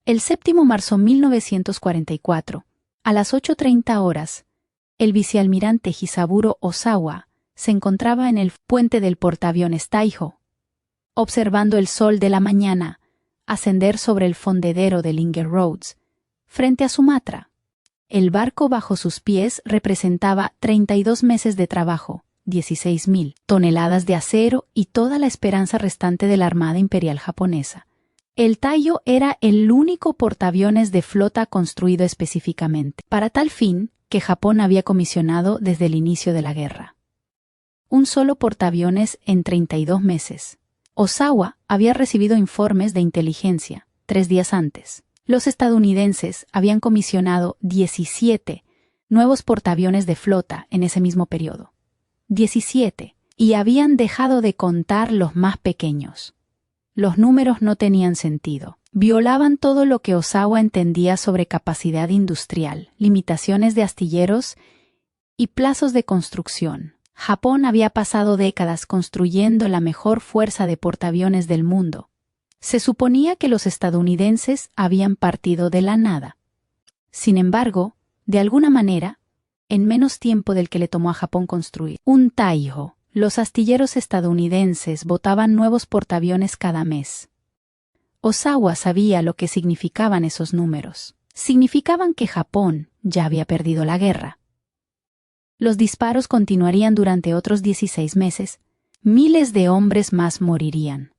El 7 de marzo de 1944, a las 8:30 horas, el vicealmirante Hisaburo Osawa se encontraba en el puente del portaaviones Taiho, observando el sol de la mañana ascender sobre el fondedero de Linger Roads, frente a Sumatra. El barco bajo sus pies representaba 32 meses de trabajo, 16.000 toneladas de acero y toda la esperanza restante de la Armada Imperial Japonesa. El Taiho era el único portaaviones de flota construido específicamente para tal fin que Japón había comisionado desde el inicio de la guerra. Un solo portaaviones en 32 meses. Osawa había recibido informes de inteligencia 3 días antes. Los estadounidenses habían comisionado 17 nuevos portaaviones de flota en ese mismo periodo. 17, y habían dejado de contar los más pequeños. Los números no tenían sentido. Violaban todo lo que Osawa entendía sobre capacidad industrial, limitaciones de astilleros y plazos de construcción. Japón había pasado décadas construyendo la mejor fuerza de portaaviones del mundo. Se suponía que los estadounidenses habían partido de la nada. Sin embargo, de alguna manera, en menos tiempo del que le tomó a Japón construir un Taiho, los astilleros estadounidenses botaban nuevos portaaviones cada mes. Osawa sabía lo que significaban esos números. Significaban que Japón ya había perdido la guerra. Los disparos continuarían durante otros 16 meses. Miles de hombres más morirían.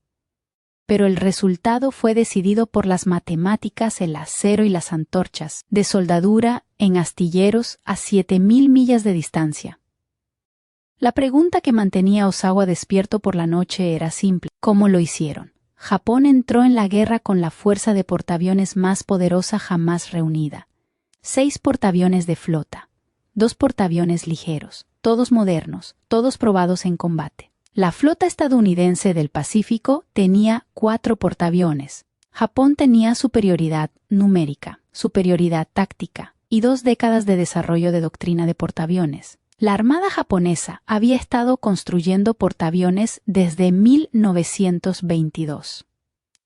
Pero el resultado fue decidido por las matemáticas, el acero y las antorchas de soldadura en astilleros a 7.000 millas de distancia. La pregunta que mantenía a Osawa despierto por la noche era simple: ¿cómo lo hicieron? Japón entró en la guerra con la fuerza de portaaviones más poderosa jamás reunida. 6 portaaviones de flota, 2 portaaviones ligeros, todos modernos, todos probados en combate. La flota estadounidense del Pacífico tenía 4 portaaviones. Japón tenía superioridad numérica, superioridad táctica y 2 décadas de desarrollo de doctrina de portaaviones. La Armada japonesa había estado construyendo portaaviones desde 1922.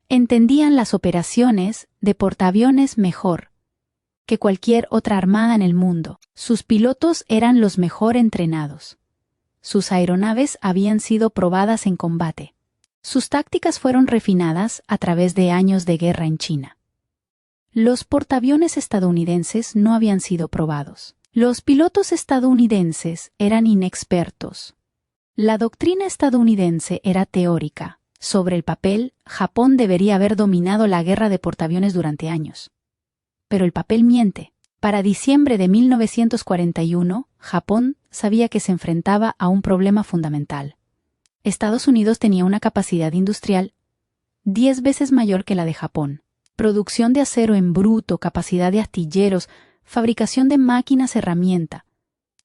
Entendían las operaciones de portaaviones mejor que cualquier otra armada en el mundo. Sus pilotos eran los mejor entrenados. Sus aeronaves habían sido probadas en combate. Sus tácticas fueron refinadas a través de años de guerra en China. Los portaaviones estadounidenses no habían sido probados. Los pilotos estadounidenses eran inexpertos. La doctrina estadounidense era teórica. Sobre el papel, Japón debería haber dominado la guerra de portaaviones durante años. Pero el papel miente. Para diciembre de 1941, Japón sabía que se enfrentaba a un problema fundamental. Estados Unidos tenía una capacidad industrial 10 veces mayor que la de Japón. Producción de acero en bruto, capacidad de astilleros, fabricación de máquinas herramienta.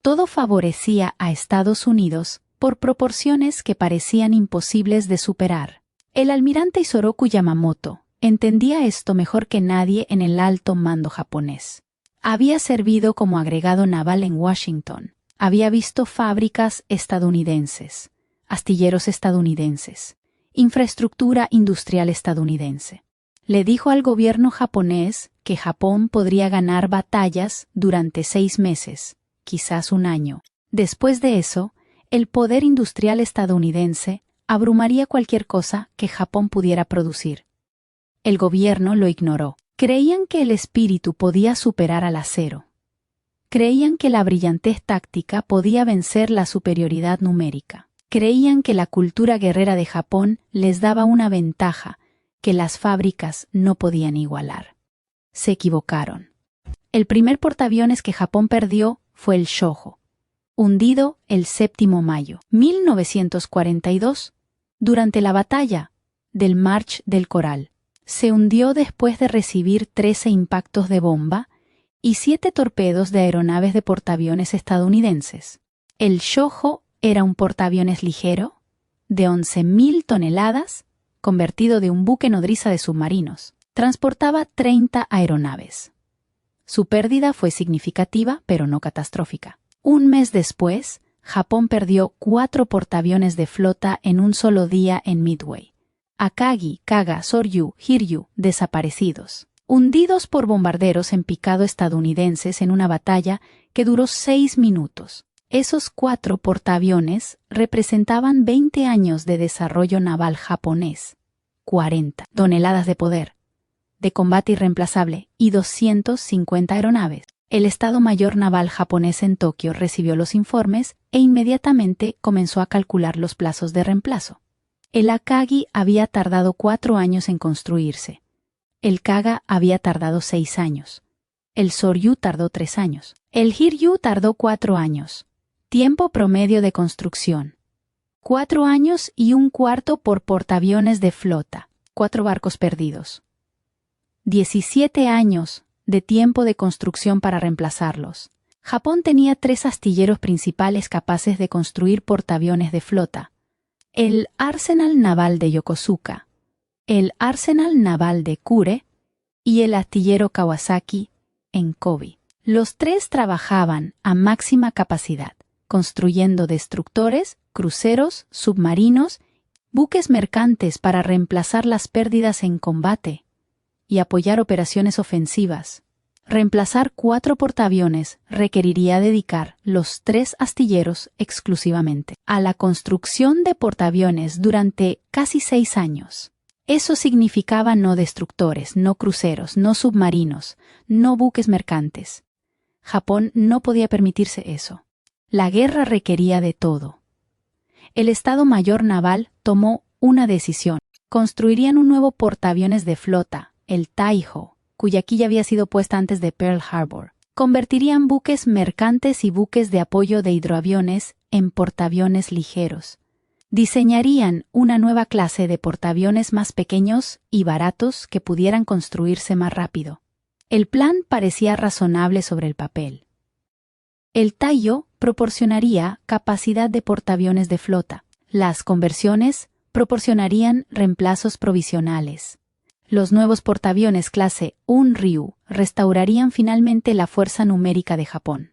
Todo favorecía a Estados Unidos por proporciones que parecían imposibles de superar. El almirante Isoroku Yamamoto entendía esto mejor que nadie en el alto mando japonés. Había servido como agregado naval en Washington. Había visto fábricas estadounidenses, astilleros estadounidenses, infraestructura industrial estadounidense. Le dijo al gobierno japonés que Japón podría ganar batallas durante 6 meses, quizás un año. Después de eso, el poder industrial estadounidense abrumaría cualquier cosa que Japón pudiera producir. El gobierno lo ignoró. Creían que el espíritu podía superar al acero. Creían que la brillantez táctica podía vencer la superioridad numérica. Creían que la cultura guerrera de Japón les daba una ventaja que las fábricas no podían igualar. Se equivocaron. El primer portaaviones que Japón perdió fue el Shōjo, hundido el 7 de mayo de 1942 durante la batalla del March del Coral. Se hundió después de recibir 13 impactos de bomba y 7 torpedos de aeronaves de portaaviones estadounidenses. El Shōjo era un portaaviones ligero de 11.000 toneladas, convertido de un buque nodriza de submarinos. Transportaba 30 aeronaves. Su pérdida fue significativa, pero no catastrófica. Un mes después, Japón perdió 4 portaaviones de flota en un solo día en Midway. Akagi, Kaga, Soryu, Hiryu, desaparecidos. hundidos por bombarderos en picado estadounidenses en una batalla que duró 6 minutos. Esos 4 portaaviones representaban 20 años de desarrollo naval japonés, 40 toneladas de poder, de combate irreemplazable y 250 aeronaves. El Estado Mayor Naval japonés en Tokio recibió los informes e inmediatamente comenzó a calcular los plazos de reemplazo. El Akagi había tardado 4 años en construirse. El Kaga había tardado 6 años. El Soryu tardó 3 años. El Hiryu tardó 4 años. Tiempo promedio de construcción: 4 años y un cuarto por portaaviones de flota. 4 barcos perdidos. 17 años de tiempo de construcción para reemplazarlos. Japón tenía 3 astilleros principales capaces de construir portaaviones de flota: el Arsenal Naval de Yokosuka, el Arsenal Naval de Kure y el astillero Kawasaki en Kobe. Los 3 trabajaban a máxima capacidad, construyendo destructores, cruceros, submarinos, buques mercantes para reemplazar las pérdidas en combate y apoyar operaciones ofensivas. Reemplazar 4 portaaviones requeriría dedicar los 3 astilleros exclusivamente a la construcción de portaaviones durante casi 6 años. Eso significaba no destructores, no cruceros, no submarinos, no buques mercantes. Japón no podía permitirse eso. La guerra requería de todo. El Estado Mayor Naval tomó una decisión. Construirían un nuevo portaaviones de flota, el Taiho, cuya quilla había sido puesta antes de Pearl Harbor. Convertirían buques mercantes y buques de apoyo de hidroaviones en portaaviones ligeros. Diseñarían una nueva clase de portaaviones más pequeños y baratos que pudieran construirse más rápido. El plan parecía razonable sobre el papel. El Taiyo proporcionaría capacidad de portaaviones de flota. Las conversiones proporcionarían reemplazos provisionales. Los nuevos portaaviones clase Un-Ryu restaurarían finalmente la fuerza numérica de Japón.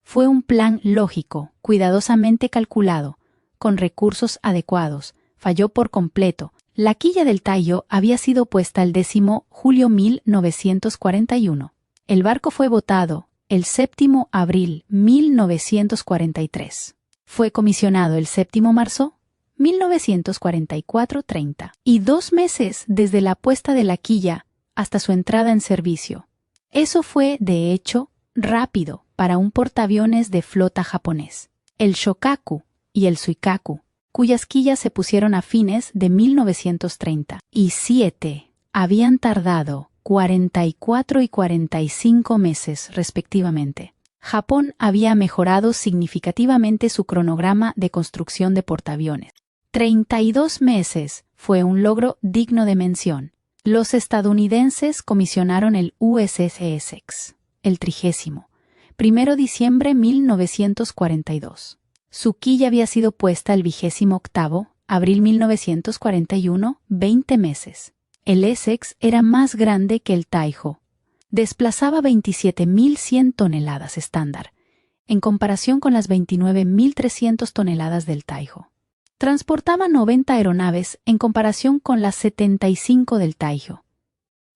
Fue un plan lógico, cuidadosamente calculado, con recursos adecuados. Falló por completo. La quilla del Taiyo había sido puesta el 10 julio 1941. El barco fue botado el 7 abril 1943. Fue comisionado el 7 marzo 1944-30, y 2 meses desde la puesta de la quilla hasta su entrada en servicio. Eso fue, de hecho, rápido para un portaaviones de flota japonés. El Shokaku y el Suikaku, cuyas quillas se pusieron a fines de 1930, y 7 habían tardado 44 y 45 meses respectivamente. Japón había mejorado significativamente su cronograma de construcción de portaaviones. 32 meses fue un logro digno de mención. Los estadounidenses comisionaron el USS Essex, el 30, 1 diciembre 1942. Su quilla había sido puesta el 28 abril 1941, 20 meses. El Essex era más grande que el Taiho. Desplazaba 27.100 toneladas estándar, en comparación con las 29.300 toneladas del Taiho. Transportaba 90 aeronaves en comparación con las 75 del Taiho.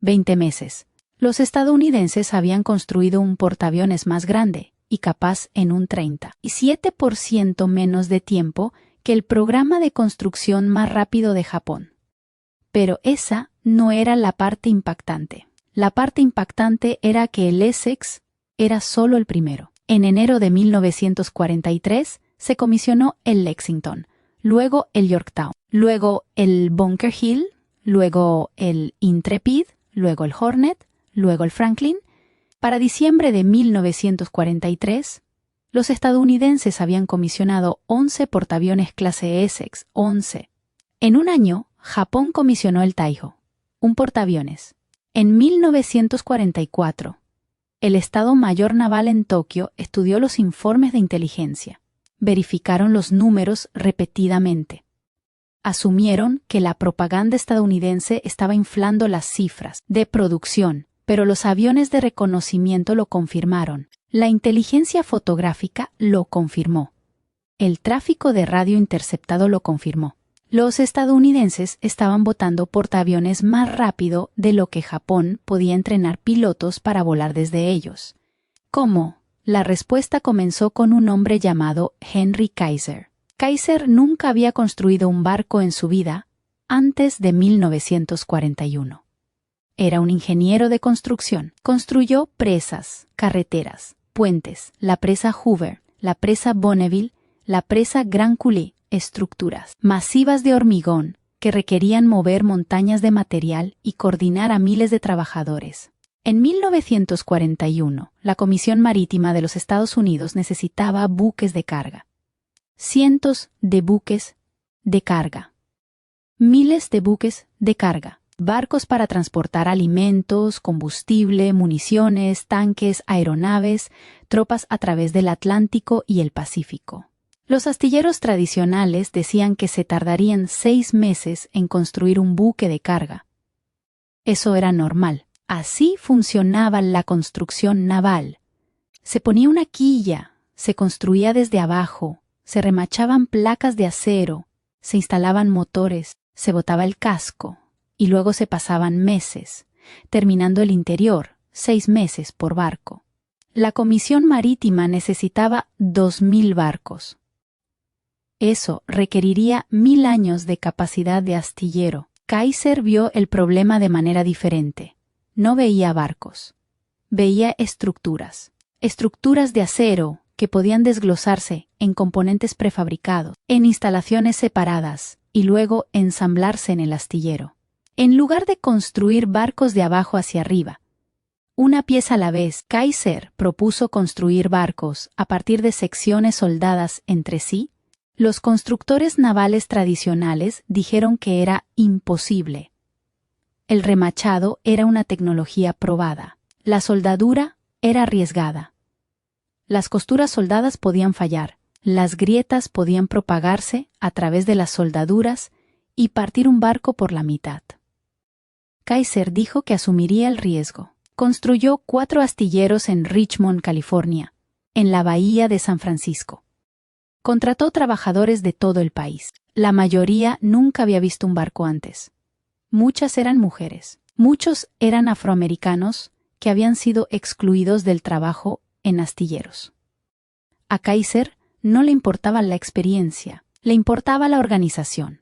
20 meses. Los estadounidenses habían construido un portaaviones más grande y capaz en un 37% menos de tiempo que el programa de construcción más rápido de Japón. Pero esa no era la parte impactante. La parte impactante era que el Essex era solo el primero. En enero de 1943 se comisionó el Lexington, luego el Yorktown, luego el Bunker Hill, luego el Intrepid, luego el Hornet, luego el Franklin. Para diciembre de 1943, los estadounidenses habían comisionado 11 portaaviones clase Essex, 11. En un año, Japón comisionó el Taiho, un portaaviones. En 1944, el Estado Mayor Naval en Tokio estudió los informes de inteligencia. Verificaron los números repetidamente. Asumieron que la propaganda estadounidense estaba inflando las cifras de producción, pero los aviones de reconocimiento lo confirmaron. La inteligencia fotográfica lo confirmó. El tráfico de radio interceptado lo confirmó. Los estadounidenses estaban botando portaaviones más rápido de lo que Japón podía entrenar pilotos para volar desde ellos. ¿Cómo? La respuesta comenzó con un hombre llamado Henry Kaiser. Kaiser nunca había construido un barco en su vida antes de 1941. Era un ingeniero de construcción. Construyó presas, carreteras, puentes, la presa Hoover, la presa Bonneville, la presa Grand Coulee, estructuras masivas de hormigón que requerían mover montañas de material y coordinar a miles de trabajadores. En 1941, la Comisión Marítima de los Estados Unidos necesitaba buques de carga. Cientos de buques de carga. Miles de buques de carga. Barcos para transportar alimentos, combustible, municiones, tanques, aeronaves, tropas a través del Atlántico y el Pacífico. Los astilleros tradicionales decían que se tardarían 6 meses en construir un buque de carga. Eso era normal. Así funcionaba la construcción naval. Se ponía una quilla, se construía desde abajo, se remachaban placas de acero, se instalaban motores, se botaba el casco y luego se pasaban meses, terminando el interior, 6 meses por barco. La Comisión Marítima necesitaba 2.000 barcos. Eso requeriría 1.000 años de capacidad de astillero. Kaiser vio el problema de manera diferente. No veía barcos. Veía estructuras. Estructuras de acero que podían desglosarse en componentes prefabricados, en instalaciones separadas y luego ensamblarse en el astillero. En lugar de construir barcos de abajo hacia arriba, una pieza a la vez, Kaiser propuso construir barcos a partir de secciones soldadas entre sí. Los constructores navales tradicionales dijeron que era imposible. El remachado era una tecnología probada. La soldadura era arriesgada. Las costuras soldadas podían fallar. Las grietas podían propagarse a través de las soldaduras y partir un barco por la mitad. Kaiser dijo que asumiría el riesgo. Construyó 4 astilleros en Richmond, California, en la bahía de San Francisco. Contrató trabajadores de todo el país. La mayoría nunca había visto un barco antes. Muchas eran mujeres. Muchos eran afroamericanos que habían sido excluidos del trabajo en astilleros. A Kaiser no le importaba la experiencia, le importaba la organización.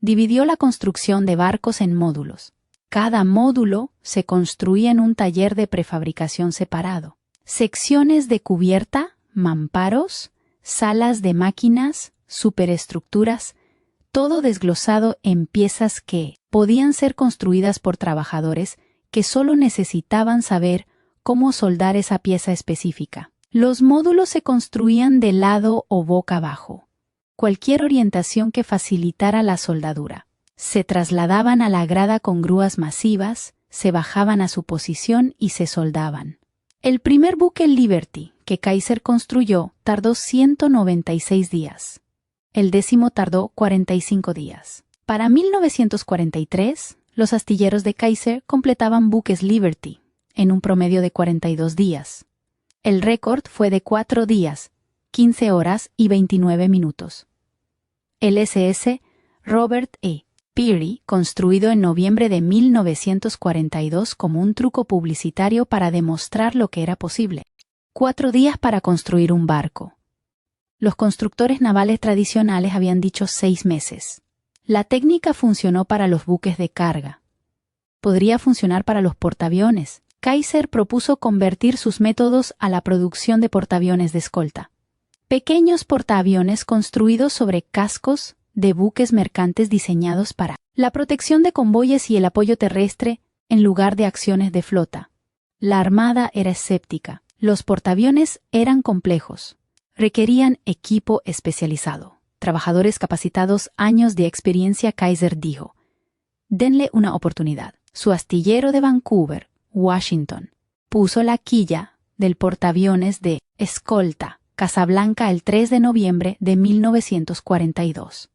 Dividió la construcción de barcos en módulos. Cada módulo se construía en un taller de prefabricación separado. Secciones de cubierta, mamparos, salas de máquinas, superestructuras, todo desglosado en piezas que podían ser construidas por trabajadores que solo necesitaban saber cómo soldar esa pieza específica. Los módulos se construían de lado o boca abajo. Cualquier orientación que facilitara la soldadura. Se trasladaban a la grada con grúas masivas, se bajaban a su posición y se soldaban. El primer buque Liberty que Kaiser construyó tardó 196 días. El 10º tardó 45 días. Para 1943, los astilleros de Kaiser completaban buques Liberty en un promedio de 42 días. El récord fue de 4 días, 15 horas y 29 minutos. El SS Robert E. Peary, construido en noviembre de 1942 como un truco publicitario para demostrar lo que era posible. 4 días para construir un barco. Los constructores navales tradicionales habían dicho 6 meses. La técnica funcionó para los buques de carga. Podría funcionar para los portaaviones. Kaiser propuso convertir sus métodos a la producción de portaaviones de escolta. Pequeños portaaviones construidos sobre cascos de buques mercantes diseñados para la protección de convoyes y el apoyo terrestre en lugar de acciones de flota. La Armada era escéptica. Los portaaviones eran complejos. Requerían equipo especializado. Trabajadores capacitados, años de experiencia. Kaiser dijo: denle una oportunidad. Su astillero de Vancouver, Washington, puso la quilla del portaaviones de escolta Casablanca el 3 de noviembre de 1942.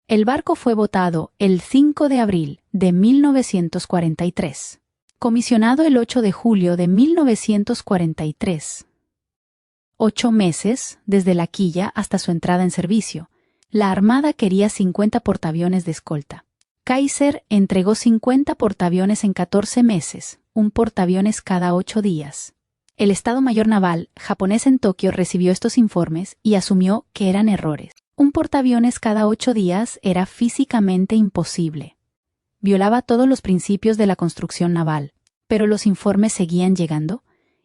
El barco fue botado el 5 de abril de 1943. Comisionado el 8 de julio de 1943. 8 meses desde la quilla hasta su entrada en servicio. La Armada quería 50 portaaviones de escolta. Kaiser entregó 50 portaaviones en 14 meses, un portaaviones cada 8 días. El Estado Mayor Naval japonés en Tokio recibió estos informes y asumió que eran errores. Un portaaviones cada 8 días era físicamente imposible. Violaba todos los principios de la construcción naval, pero los informes seguían llegando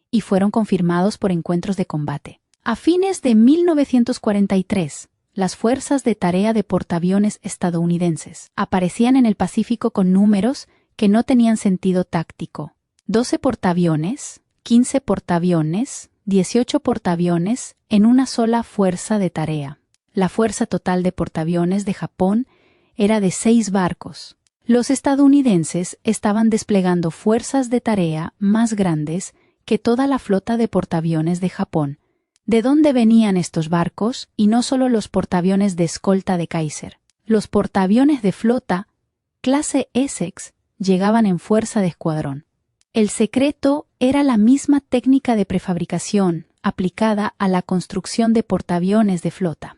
y fueron confirmados por encuentros de combate. A fines de 1943, las fuerzas de tarea de portaaviones estadounidenses aparecían en el Pacífico con números que no tenían sentido táctico. 12 portaaviones, 15 portaaviones, 18 portaaviones en una sola fuerza de tarea. La fuerza total de portaaviones de Japón era de 6 barcos. Los estadounidenses estaban desplegando fuerzas de tarea más grandes que toda la flota de portaaviones de Japón. ¿De dónde venían estos barcos? Y no solo los portaaviones de escolta de Kaiser. Los portaaviones de flota, clase Essex, llegaban en fuerza de escuadrón. El secreto era la misma técnica de prefabricación aplicada a la construcción de portaaviones de flota.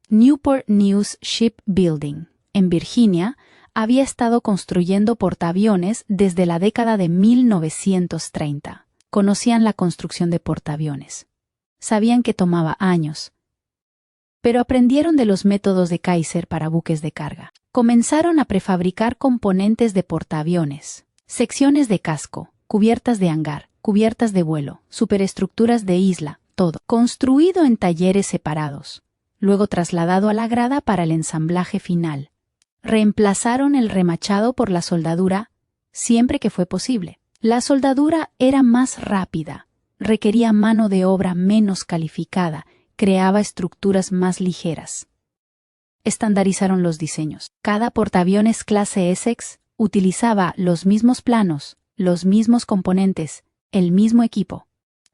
Newport News Shipbuilding, en Virginia, había estado construyendo portaaviones desde la década de 1930. Conocían la construcción de portaaviones. Sabían que tomaba años. Pero aprendieron de los métodos de Kaiser para buques de carga. Comenzaron a prefabricar componentes de portaaviones, secciones de casco, cubiertas de hangar, cubiertas de vuelo, superestructuras de isla, todo, construido en talleres separados, luego trasladado a la grada para el ensamblaje final. Reemplazaron el remachado por la soldadura siempre que fue posible. La soldadura era más rápida, requería mano de obra menos calificada, creaba estructuras más ligeras. Estandarizaron los diseños. Cada portaaviones clase Essex utilizaba los mismos planos, los mismos componentes, el mismo equipo.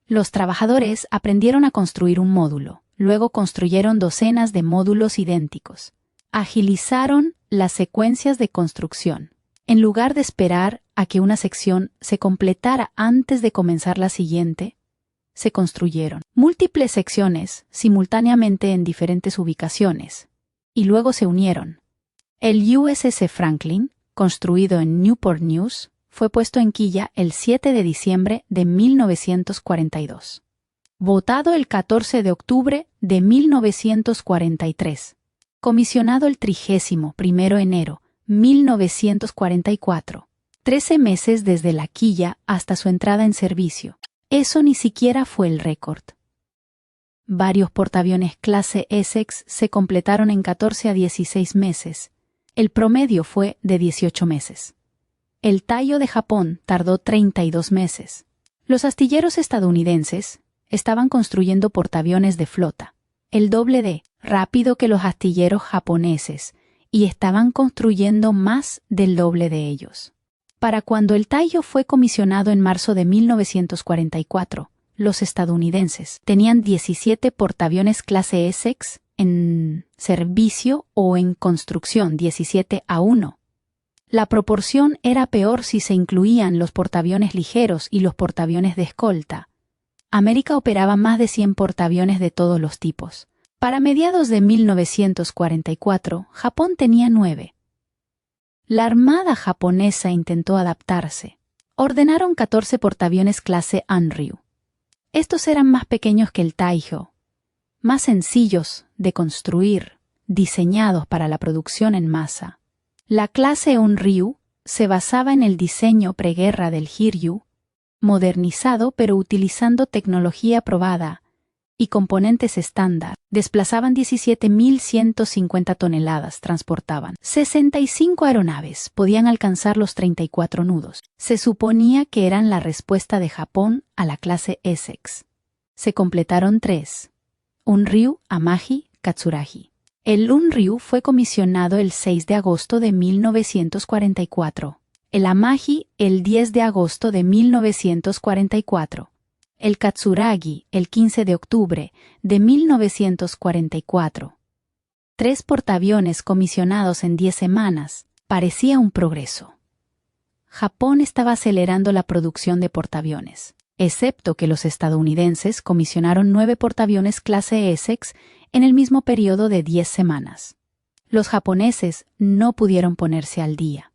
Los trabajadores aprendieron a construir un módulo, luego construyeron docenas de módulos idénticos. Agilizaron las secuencias de construcción. En lugar de esperar a que una sección se completara antes de comenzar la siguiente, se construyeron múltiples secciones simultáneamente en diferentes ubicaciones, y luego se unieron. El USS Franklin, construido en Newport News, fue puesto en quilla el 7 de diciembre de 1942. Votado el 14 de octubre de 1943. Comisionado el 31 enero 1944. 13 meses desde la quilla hasta su entrada en servicio. Eso ni siquiera fue el récord. Varios portaaviones clase Essex se completaron en 14 a 16 meses. El promedio fue de 18 meses. El Taiyo de Japón tardó 32 meses. Los astilleros estadounidenses estaban construyendo portaaviones de flota, el doble de rápido que los astilleros japoneses, y estaban construyendo más del doble de ellos. Para cuando el Taiyo fue comisionado en marzo de 1944, los estadounidenses tenían 17 portaaviones clase Essex en servicio o en construcción, 17 a 1. La proporción era peor si se incluían los portaaviones ligeros y los portaaviones de escolta. América operaba más de 100 portaaviones de todos los tipos. Para mediados de 1944, Japón tenía 9. La Armada japonesa intentó adaptarse. Ordenaron 14 portaaviones clase Anryu. Estos eran más pequeños que el Taiyo, más sencillos de construir, diseñados para la producción en masa. La clase Onryu se basaba en el diseño preguerra del Hiryu, modernizado pero utilizando tecnología probada y componentes estándar. Desplazaban 17.150 toneladas, transportaban 65 aeronaves, podían alcanzar los 34 nudos. Se suponía que eran la respuesta de Japón a la clase Essex. Se completaron 3: Onryu, Amagi, Katsuragi. El Onryu fue comisionado el 6 de agosto de 1944. El Amagi el 10 de agosto de 1944. El Katsuragi el 15 de octubre de 1944. 3 portaaviones comisionados en 10 semanas. Parecía un progreso. Japón estaba acelerando la producción de portaaviones, excepto que los estadounidenses comisionaron 9 portaaviones clase Essex en el mismo periodo de 10 semanas. Los japoneses no pudieron ponerse al día.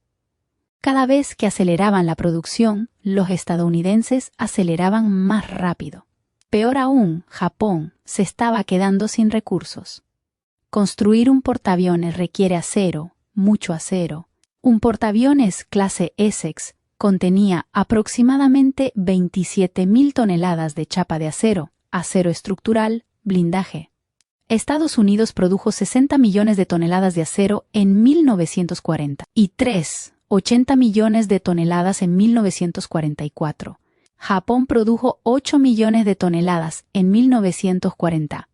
Cada vez que aceleraban la producción, los estadounidenses aceleraban más rápido. Peor aún, Japón se estaba quedando sin recursos. Construir un portaaviones requiere acero, mucho acero. Un portaaviones clase Essex contenía aproximadamente 27.000 toneladas de chapa de acero, acero estructural, blindaje. Estados Unidos produjo 60 millones de toneladas de acero en 1940 y 80 millones de toneladas en 1944. Japón produjo 8 millones de toneladas en 1940.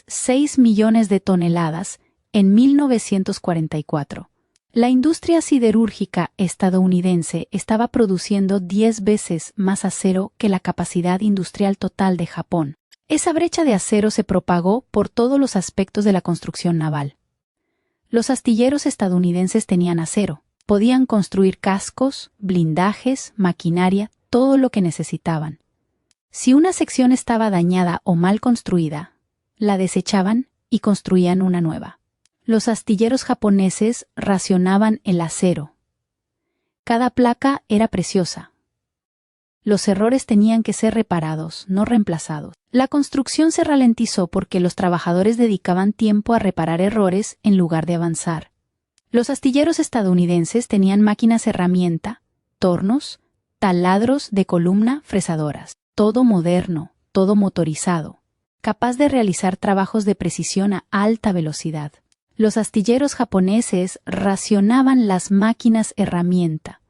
6 millones de toneladas en 1944. La industria siderúrgica estadounidense estaba produciendo 10 veces más acero que la capacidad industrial total de Japón. Esa brecha de acero se propagó por todos los aspectos de la construcción naval. Los astilleros estadounidenses tenían acero. Podían construir cascos, blindajes, maquinaria, todo lo que necesitaban. Si una sección estaba dañada o mal construida, la desechaban y construían una nueva. Los astilleros japoneses racionaban el acero. Cada placa era preciosa. Los errores tenían que ser reparados, no reemplazados. La construcción se ralentizó porque los trabajadores dedicaban tiempo a reparar errores en lugar de avanzar. Los astilleros estadounidenses tenían máquinas herramienta, tornos, taladros de columna, fresadoras. Todo moderno, todo motorizado, capaz de realizar trabajos de precisión a alta velocidad. Los astilleros japoneses racionaban las máquinas herramienta.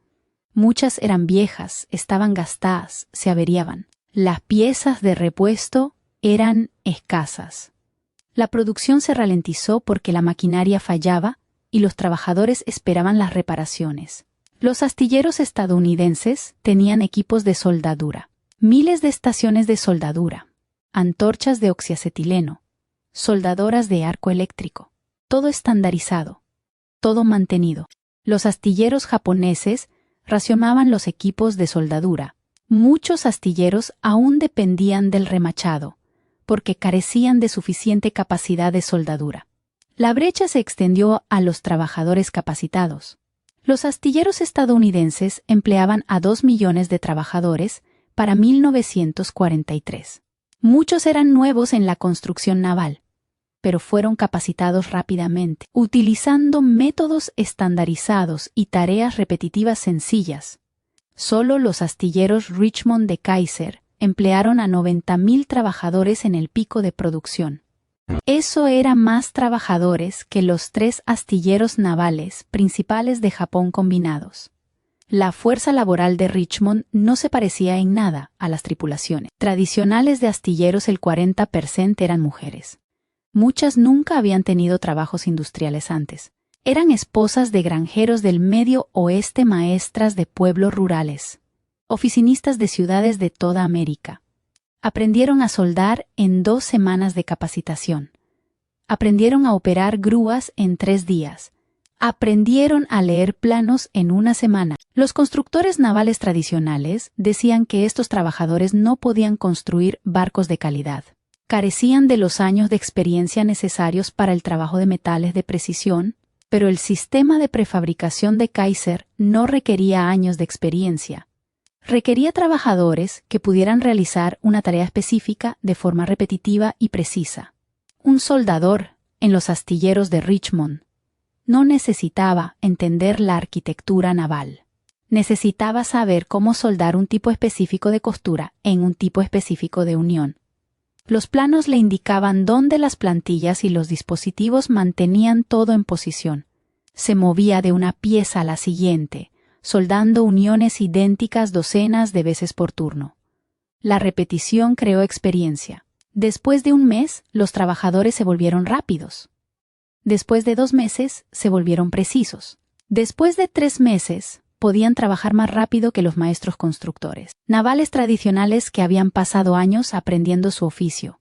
Muchas eran viejas, estaban gastadas, se averiaban. Las piezas de repuesto eran escasas. La producción se ralentizó porque la maquinaria fallaba y los trabajadores esperaban las reparaciones. Los astilleros estadounidenses tenían equipos de soldadura, miles de estaciones de soldadura, antorchas de oxiacetileno, soldadoras de arco eléctrico, todo estandarizado, todo mantenido. Los astilleros japoneses racionaban los equipos de soldadura. Muchos astilleros aún dependían del remachado, porque carecían de suficiente capacidad de soldadura. La brecha se extendió a los trabajadores capacitados. Los astilleros estadounidenses empleaban a 2 millones de trabajadores para 1943. Muchos eran nuevos en la construcción naval, pero fueron capacitados rápidamente, utilizando métodos estandarizados y tareas repetitivas sencillas. Solo los astilleros Richmond de Kaiser emplearon a 90.000 trabajadores en el pico de producción. Eso era más trabajadores que los 3 astilleros navales principales de Japón combinados. La fuerza laboral de Richmond no se parecía en nada a las tripulaciones tradicionales de astilleros. El 40% eran mujeres. Muchas nunca habían tenido trabajos industriales antes. Eran esposas de granjeros del Medio Oeste, maestras de pueblos rurales, oficinistas de ciudades de toda América. Aprendieron a soldar en 2 semanas de capacitación. Aprendieron a operar grúas en 3 días. Aprendieron a leer planos en 1 semana. Los constructores navales tradicionales decían que estos trabajadores no podían construir barcos de calidad. Carecían de los años de experiencia necesarios para el trabajo de metales de precisión, pero el sistema de prefabricación de Kaiser no requería años de experiencia. Requería trabajadores que pudieran realizar una tarea específica de forma repetitiva y precisa. Un soldador en los astilleros de Richmond no necesitaba entender la arquitectura naval. Necesitaba saber cómo soldar un tipo específico de costura en un tipo específico de unión. Los planos le indicaban dónde las plantillas y los dispositivos mantenían todo en posición. Se movía de una pieza a la siguiente, soldando uniones idénticas docenas de veces por turno. La repetición creó experiencia. Después de 1 mes, los trabajadores se volvieron rápidos. Después de 2 meses, se volvieron precisos. Después de 3 meses, podían trabajar más rápido que los maestros constructores navales tradicionales que habían pasado años aprendiendo su oficio.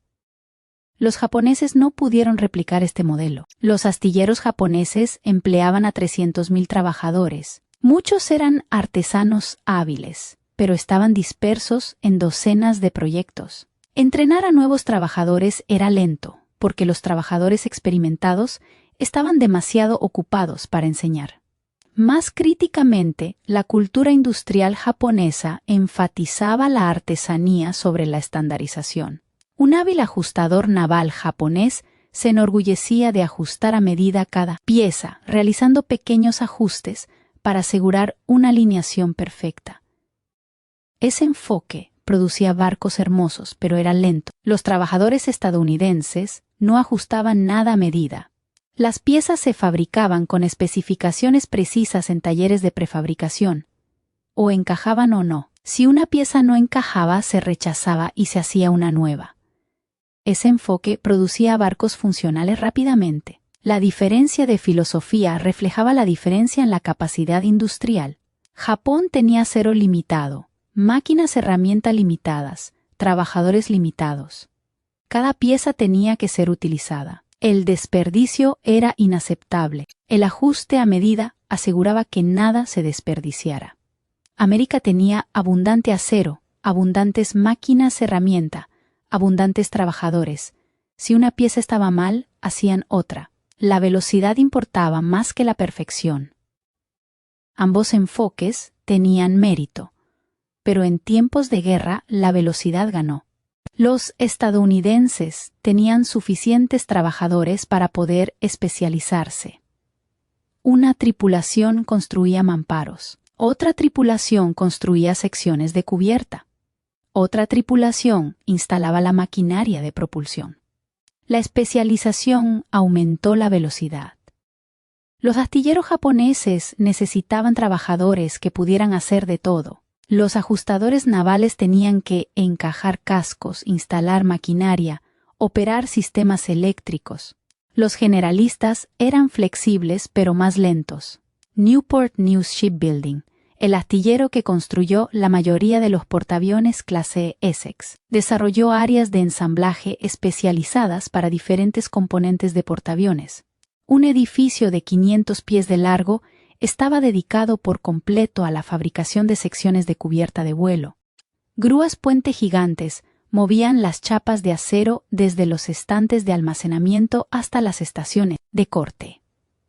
Los japoneses no pudieron replicar este modelo. Los astilleros japoneses empleaban a 300.000 trabajadores. Muchos eran artesanos hábiles, pero estaban dispersos en docenas de proyectos. Entrenar a nuevos trabajadores era lento, porque los trabajadores experimentados estaban demasiado ocupados para enseñar. Más críticamente, la cultura industrial japonesa enfatizaba la artesanía sobre la estandarización. Un hábil ajustador naval japonés se enorgullecía de ajustar a medida cada pieza, realizando pequeños ajustes para asegurar una alineación perfecta. Ese enfoque producía barcos hermosos, pero era lento. Los trabajadores estadounidenses no ajustaban nada a medida. Las piezas se fabricaban con especificaciones precisas en talleres de prefabricación. O encajaban o no. Si una pieza no encajaba, se rechazaba y se hacía una nueva. Ese enfoque producía barcos funcionales rápidamente. La diferencia de filosofía reflejaba la diferencia en la capacidad industrial. Japón tenía acero limitado, máquinas herramientas limitadas, trabajadores limitados. Cada pieza tenía que ser utilizada. El desperdicio era inaceptable. El ajuste a medida aseguraba que nada se desperdiciara. América tenía abundante acero, abundantes máquinas herramientas, abundantes trabajadores. Si una pieza estaba mal, hacían otra. La velocidad importaba más que la perfección. Ambos enfoques tenían mérito, pero en tiempos de guerra la velocidad ganó. Los estadounidenses tenían suficientes trabajadores para poder especializarse. Una tripulación construía mamparos, otra tripulación construía secciones de cubierta, otra tripulación instalaba la maquinaria de propulsión. La especialización aumentó la velocidad. Los astilleros japoneses necesitaban trabajadores que pudieran hacer de todo. Los ajustadores navales tenían que encajar cascos, instalar maquinaria, operar sistemas eléctricos. Los generalistas eran flexibles pero más lentos. Newport News Shipbuilding, el astillero que construyó la mayoría de los portaaviones clase Essex, desarrolló áreas de ensamblaje especializadas para diferentes componentes de portaaviones. Un edificio de 500 pies de largo estaba dedicado por completo a la fabricación de secciones de cubierta de vuelo. Grúas puente gigantes movían las chapas de acero desde los estantes de almacenamiento hasta las estaciones de corte,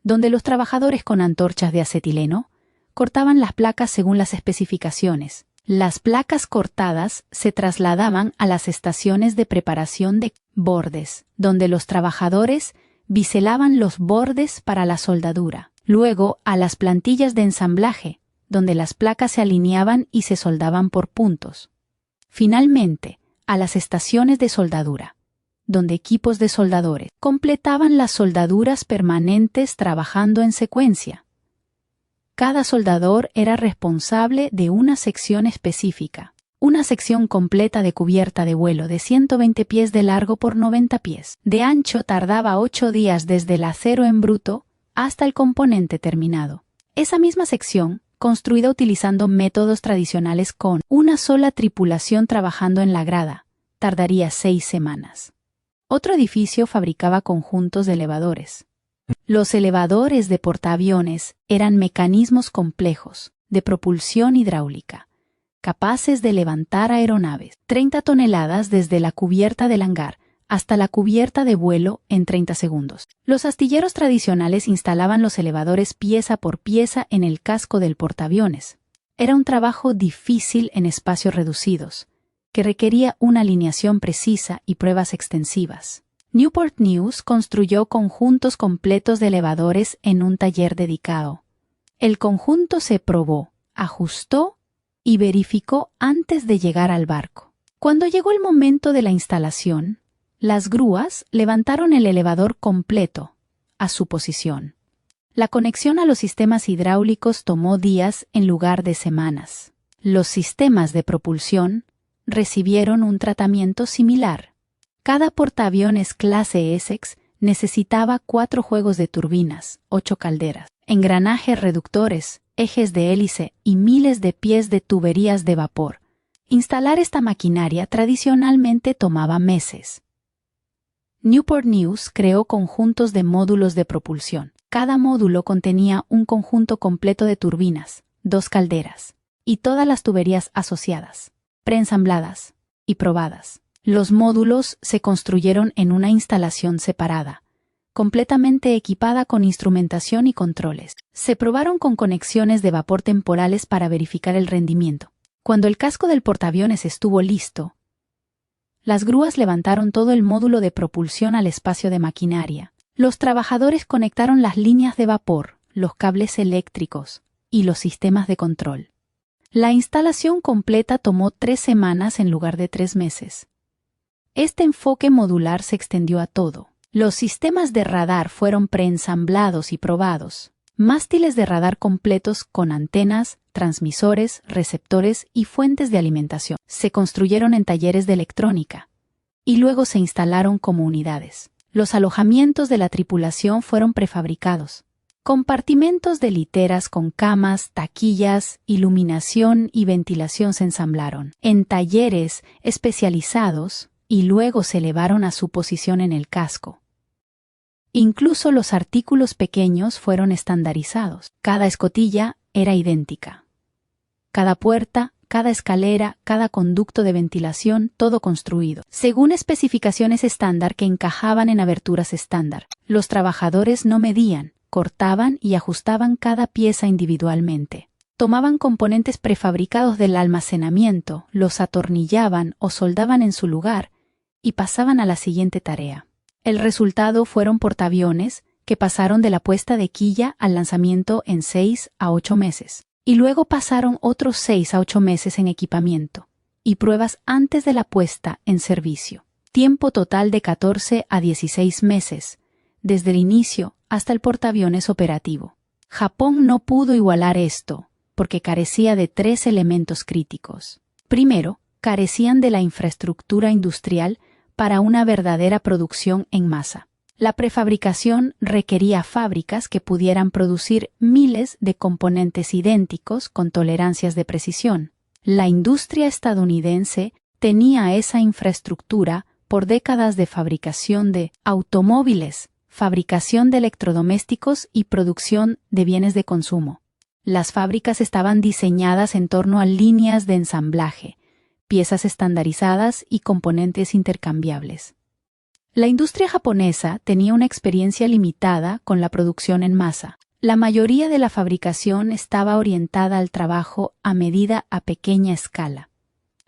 donde los trabajadores con antorchas de acetileno cortaban las placas según las especificaciones. Las placas cortadas se trasladaban a las estaciones de preparación de bordes, donde los trabajadores biselaban los bordes para la soldadura. Luego a las plantillas de ensamblaje, donde las placas se alineaban y se soldaban por puntos. Finalmente, a las estaciones de soldadura, donde equipos de soldadores completaban las soldaduras permanentes trabajando en secuencia. Cada soldador era responsable de una sección específica. Una sección completa de cubierta de vuelo de 120 pies de largo por 90 pies de ancho tardaba 8 días desde el acero en bruto hasta el componente terminado. Esa misma sección, construida utilizando métodos tradicionales con una sola tripulación trabajando en la grada, tardaría 6 semanas. Otro edificio fabricaba conjuntos de elevadores. Los elevadores de portaaviones eran mecanismos complejos de propulsión hidráulica, capaces de levantar aeronaves 30 toneladas desde la cubierta del hangar hasta la cubierta de vuelo en 30 segundos. Los astilleros tradicionales instalaban los elevadores pieza por pieza en el casco del portaaviones. Era un trabajo difícil en espacios reducidos, que requería una alineación precisa y pruebas extensivas. Newport News construyó conjuntos completos de elevadores en un taller dedicado. El conjunto se probó, ajustó y verificó antes de llegar al barco. Cuando llegó el momento de la instalación, las grúas levantaron el elevador completo a su posición. La conexión a los sistemas hidráulicos tomó días en lugar de semanas. Los sistemas de propulsión recibieron un tratamiento similar. Cada portaaviones clase Essex necesitaba 4 juegos de turbinas, 8 calderas, engranajes reductores, ejes de hélice y miles de pies de tuberías de vapor. Instalar esta maquinaria tradicionalmente tomaba meses. Newport News creó conjuntos de módulos de propulsión. Cada módulo contenía un conjunto completo de turbinas, 2 calderas y todas las tuberías asociadas, preensambladas y probadas. Los módulos se construyeron en una instalación separada, completamente equipada con instrumentación y controles. Se probaron con conexiones de vapor temporales para verificar el rendimiento. Cuando el casco del portaaviones estuvo listo, las grúas levantaron todo el módulo de propulsión al espacio de maquinaria. Los trabajadores conectaron las líneas de vapor, los cables eléctricos y los sistemas de control. La instalación completa tomó 3 semanas en lugar de 3 meses. Este enfoque modular se extendió a todo. Los sistemas de radar fueron preensamblados y probados. Mástiles de radar completos con antenas, transmisores, receptores y fuentes de alimentación se construyeron en talleres de electrónica y luego se instalaron como unidades. Los alojamientos de la tripulación fueron prefabricados. Compartimentos de literas con camas, taquillas, iluminación y ventilación se ensamblaron en talleres especializados y luego se elevaron a su posición en el casco. Incluso los artículos pequeños fueron estandarizados. Cada escotilla era idéntica. Cada puerta, cada escalera, cada conducto de ventilación, todo construido según especificaciones estándar que encajaban en aberturas estándar. Los trabajadores no medían, cortaban y ajustaban cada pieza individualmente. Tomaban componentes prefabricados del almacenamiento, los atornillaban o soldaban en su lugar y pasaban a la siguiente tarea. El resultado fueron portaaviones que pasaron de la puesta de quilla al lanzamiento en 6 a 8 meses, y luego pasaron otros 6 a 8 meses en equipamiento y pruebas antes de la puesta en servicio. Tiempo total de 14 a 16 meses, desde el inicio hasta el portaaviones operativo. Japón no pudo igualar esto porque carecía de 3 elementos críticos. Primero, carecían de la infraestructura industrial para una verdadera producción en masa. La prefabricación requería fábricas que pudieran producir miles de componentes idénticos con tolerancias de precisión. La industria estadounidense tenía esa infraestructura por décadas de fabricación de automóviles, fabricación de electrodomésticos y producción de bienes de consumo. Las fábricas estaban diseñadas en torno a líneas de ensamblaje, piezas estandarizadas y componentes intercambiables. La industria japonesa tenía una experiencia limitada con la producción en masa. La mayoría de la fabricación estaba orientada al trabajo a medida a pequeña escala.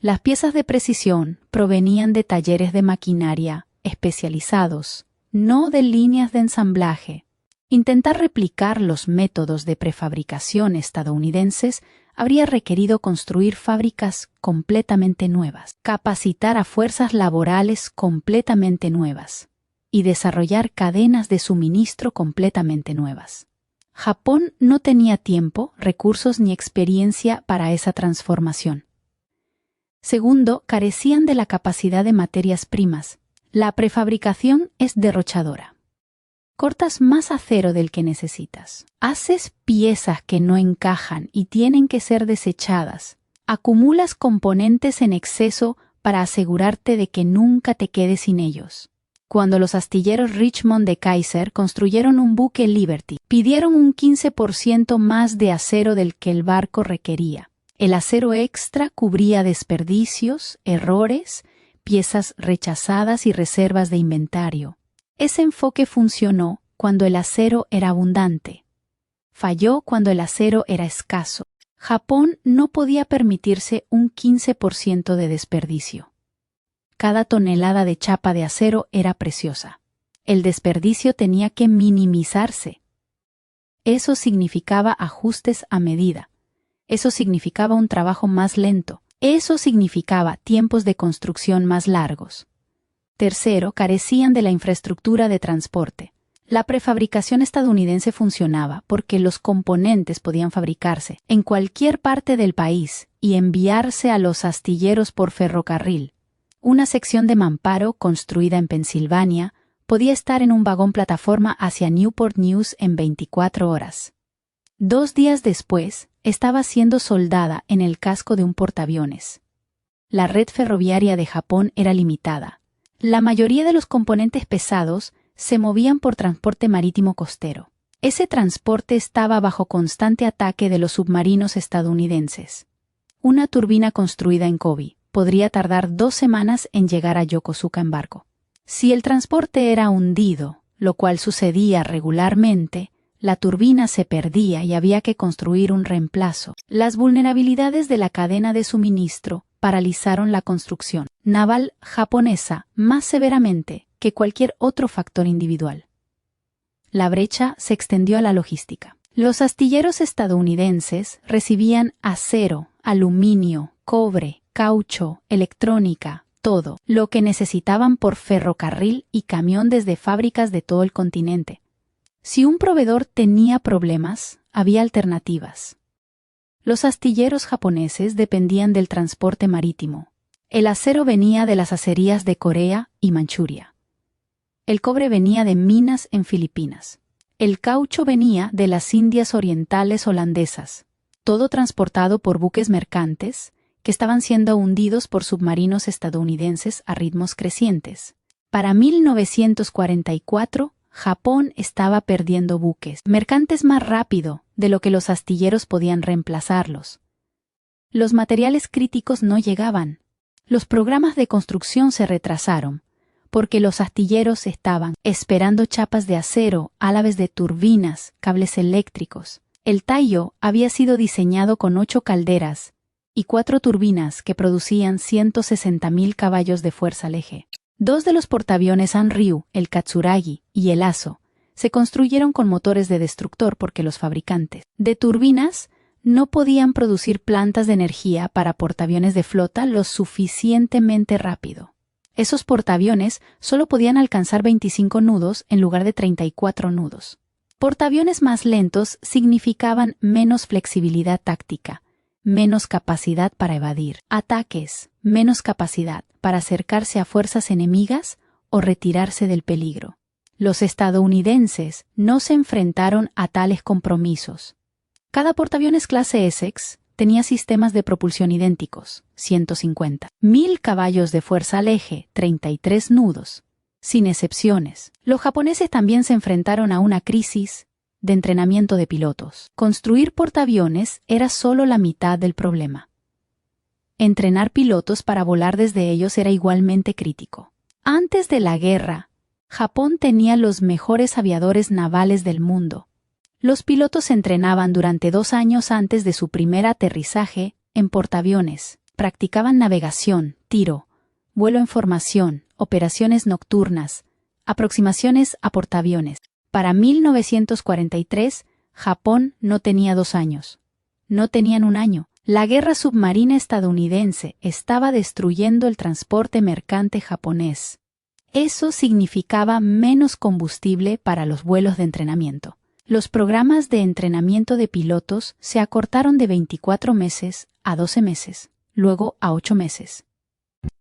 Las piezas de precisión provenían de talleres de maquinaria especializados, no de líneas de ensamblaje. Intentar replicar los métodos de prefabricación estadounidenses habría requerido construir fábricas completamente nuevas, capacitar a fuerzas laborales completamente nuevas y desarrollar cadenas de suministro completamente nuevas. Japón no tenía tiempo, recursos ni experiencia para esa transformación. Segundo, carecían de la capacidad de materias primas. La prefabricación es derrochadora. Cortas más acero del que necesitas. Haces piezas que no encajan y tienen que ser desechadas. Acumulas componentes en exceso para asegurarte de que nunca te quedes sin ellos. Cuando los astilleros Richmond de Kaiser construyeron un buque Liberty, pidieron un 15% más de acero del que el barco requería. El acero extra cubría desperdicios, errores, piezas rechazadas y reservas de inventario. Ese enfoque funcionó cuando el acero era abundante. Falló cuando el acero era escaso. Japón no podía permitirse un 15% de desperdicio. Cada tonelada de chapa de acero era preciosa. El desperdicio tenía que minimizarse. Eso significaba ajustes a medida. Eso significaba un trabajo más lento. Eso significaba tiempos de construcción más largos. Tercero, carecían de la infraestructura de transporte. La prefabricación estadounidense funcionaba porque los componentes podían fabricarse en cualquier parte del país y enviarse a los astilleros por ferrocarril. Una sección de mamparo construida en Pensilvania podía estar en un vagón plataforma hacia Newport News en 24 horas. 2 días después, estaba siendo soldada en el casco de un portaaviones. La red ferroviaria de Japón era limitada. La mayoría de los componentes pesados se movían por transporte marítimo costero. Ese transporte estaba bajo constante ataque de los submarinos estadounidenses. Una turbina construida en Kobe, podría tardar 2 semanas en llegar a Yokosuka en barco. Si el transporte era hundido, lo cual sucedía regularmente, la turbina se perdía y había que construir un reemplazo. Las vulnerabilidades de la cadena de suministro paralizaron la construcción naval japonesa más severamente que cualquier otro factor individual. La brecha se extendió a la logística. Los astilleros estadounidenses recibían acero, aluminio, cobre, caucho, electrónica, todo lo que necesitaban por ferrocarril y camión desde fábricas de todo el continente. Si un proveedor tenía problemas, había alternativas. Los astilleros japoneses dependían del transporte marítimo. El acero venía de las acerías de Corea y Manchuria. El cobre venía de minas en Filipinas. El caucho venía de las Indias Orientales holandesas, todo transportado por buques mercantes que estaban siendo hundidos por submarinos estadounidenses a ritmos crecientes. Para 1944, Japón estaba perdiendo buques mercantes más rápido de lo que los astilleros podían reemplazarlos. Los materiales críticos no llegaban. Los programas de construcción se retrasaron, porque los astilleros estaban esperando chapas de acero, álabes de turbinas, cables eléctricos. El Taiyo había sido diseñado con 8 calderas y 4 turbinas que producían 160.000 caballos de fuerza al eje. 2 de los portaaviones Anryu, el Katsuragi y el Aso, se construyeron con motores de destructor porque los fabricantes de turbinas no podían producir plantas de energía para portaaviones de flota lo suficientemente rápido. Esos portaaviones solo podían alcanzar 25 nudos en lugar de 34 nudos. Portaaviones más lentos significaban menos flexibilidad táctica, menos capacidad para evadir ataques, menos capacidad para acercarse a fuerzas enemigas o retirarse del peligro. Los estadounidenses no se enfrentaron a tales compromisos. Cada portaaviones clase Essex tenía sistemas de propulsión idénticos, 150.000 caballos de fuerza al eje, 33 nudos, sin excepciones. Los japoneses también se enfrentaron a una crisis de entrenamiento de pilotos. Construir portaaviones era solo la mitad del problema. Entrenar pilotos para volar desde ellos era igualmente crítico. Antes de la guerra, Japón tenía los mejores aviadores navales del mundo. Los pilotos se entrenaban durante 2 años antes de su primer aterrizaje en portaaviones. Practicaban navegación, tiro, vuelo en formación, operaciones nocturnas, aproximaciones a portaaviones. Para 1943, Japón no tenía 2 años. No tenían 1 año. La guerra submarina estadounidense estaba destruyendo el transporte mercante japonés. Eso significaba menos combustible para los vuelos de entrenamiento. Los programas de entrenamiento de pilotos se acortaron de 24 meses a 12 meses, luego a 8 meses.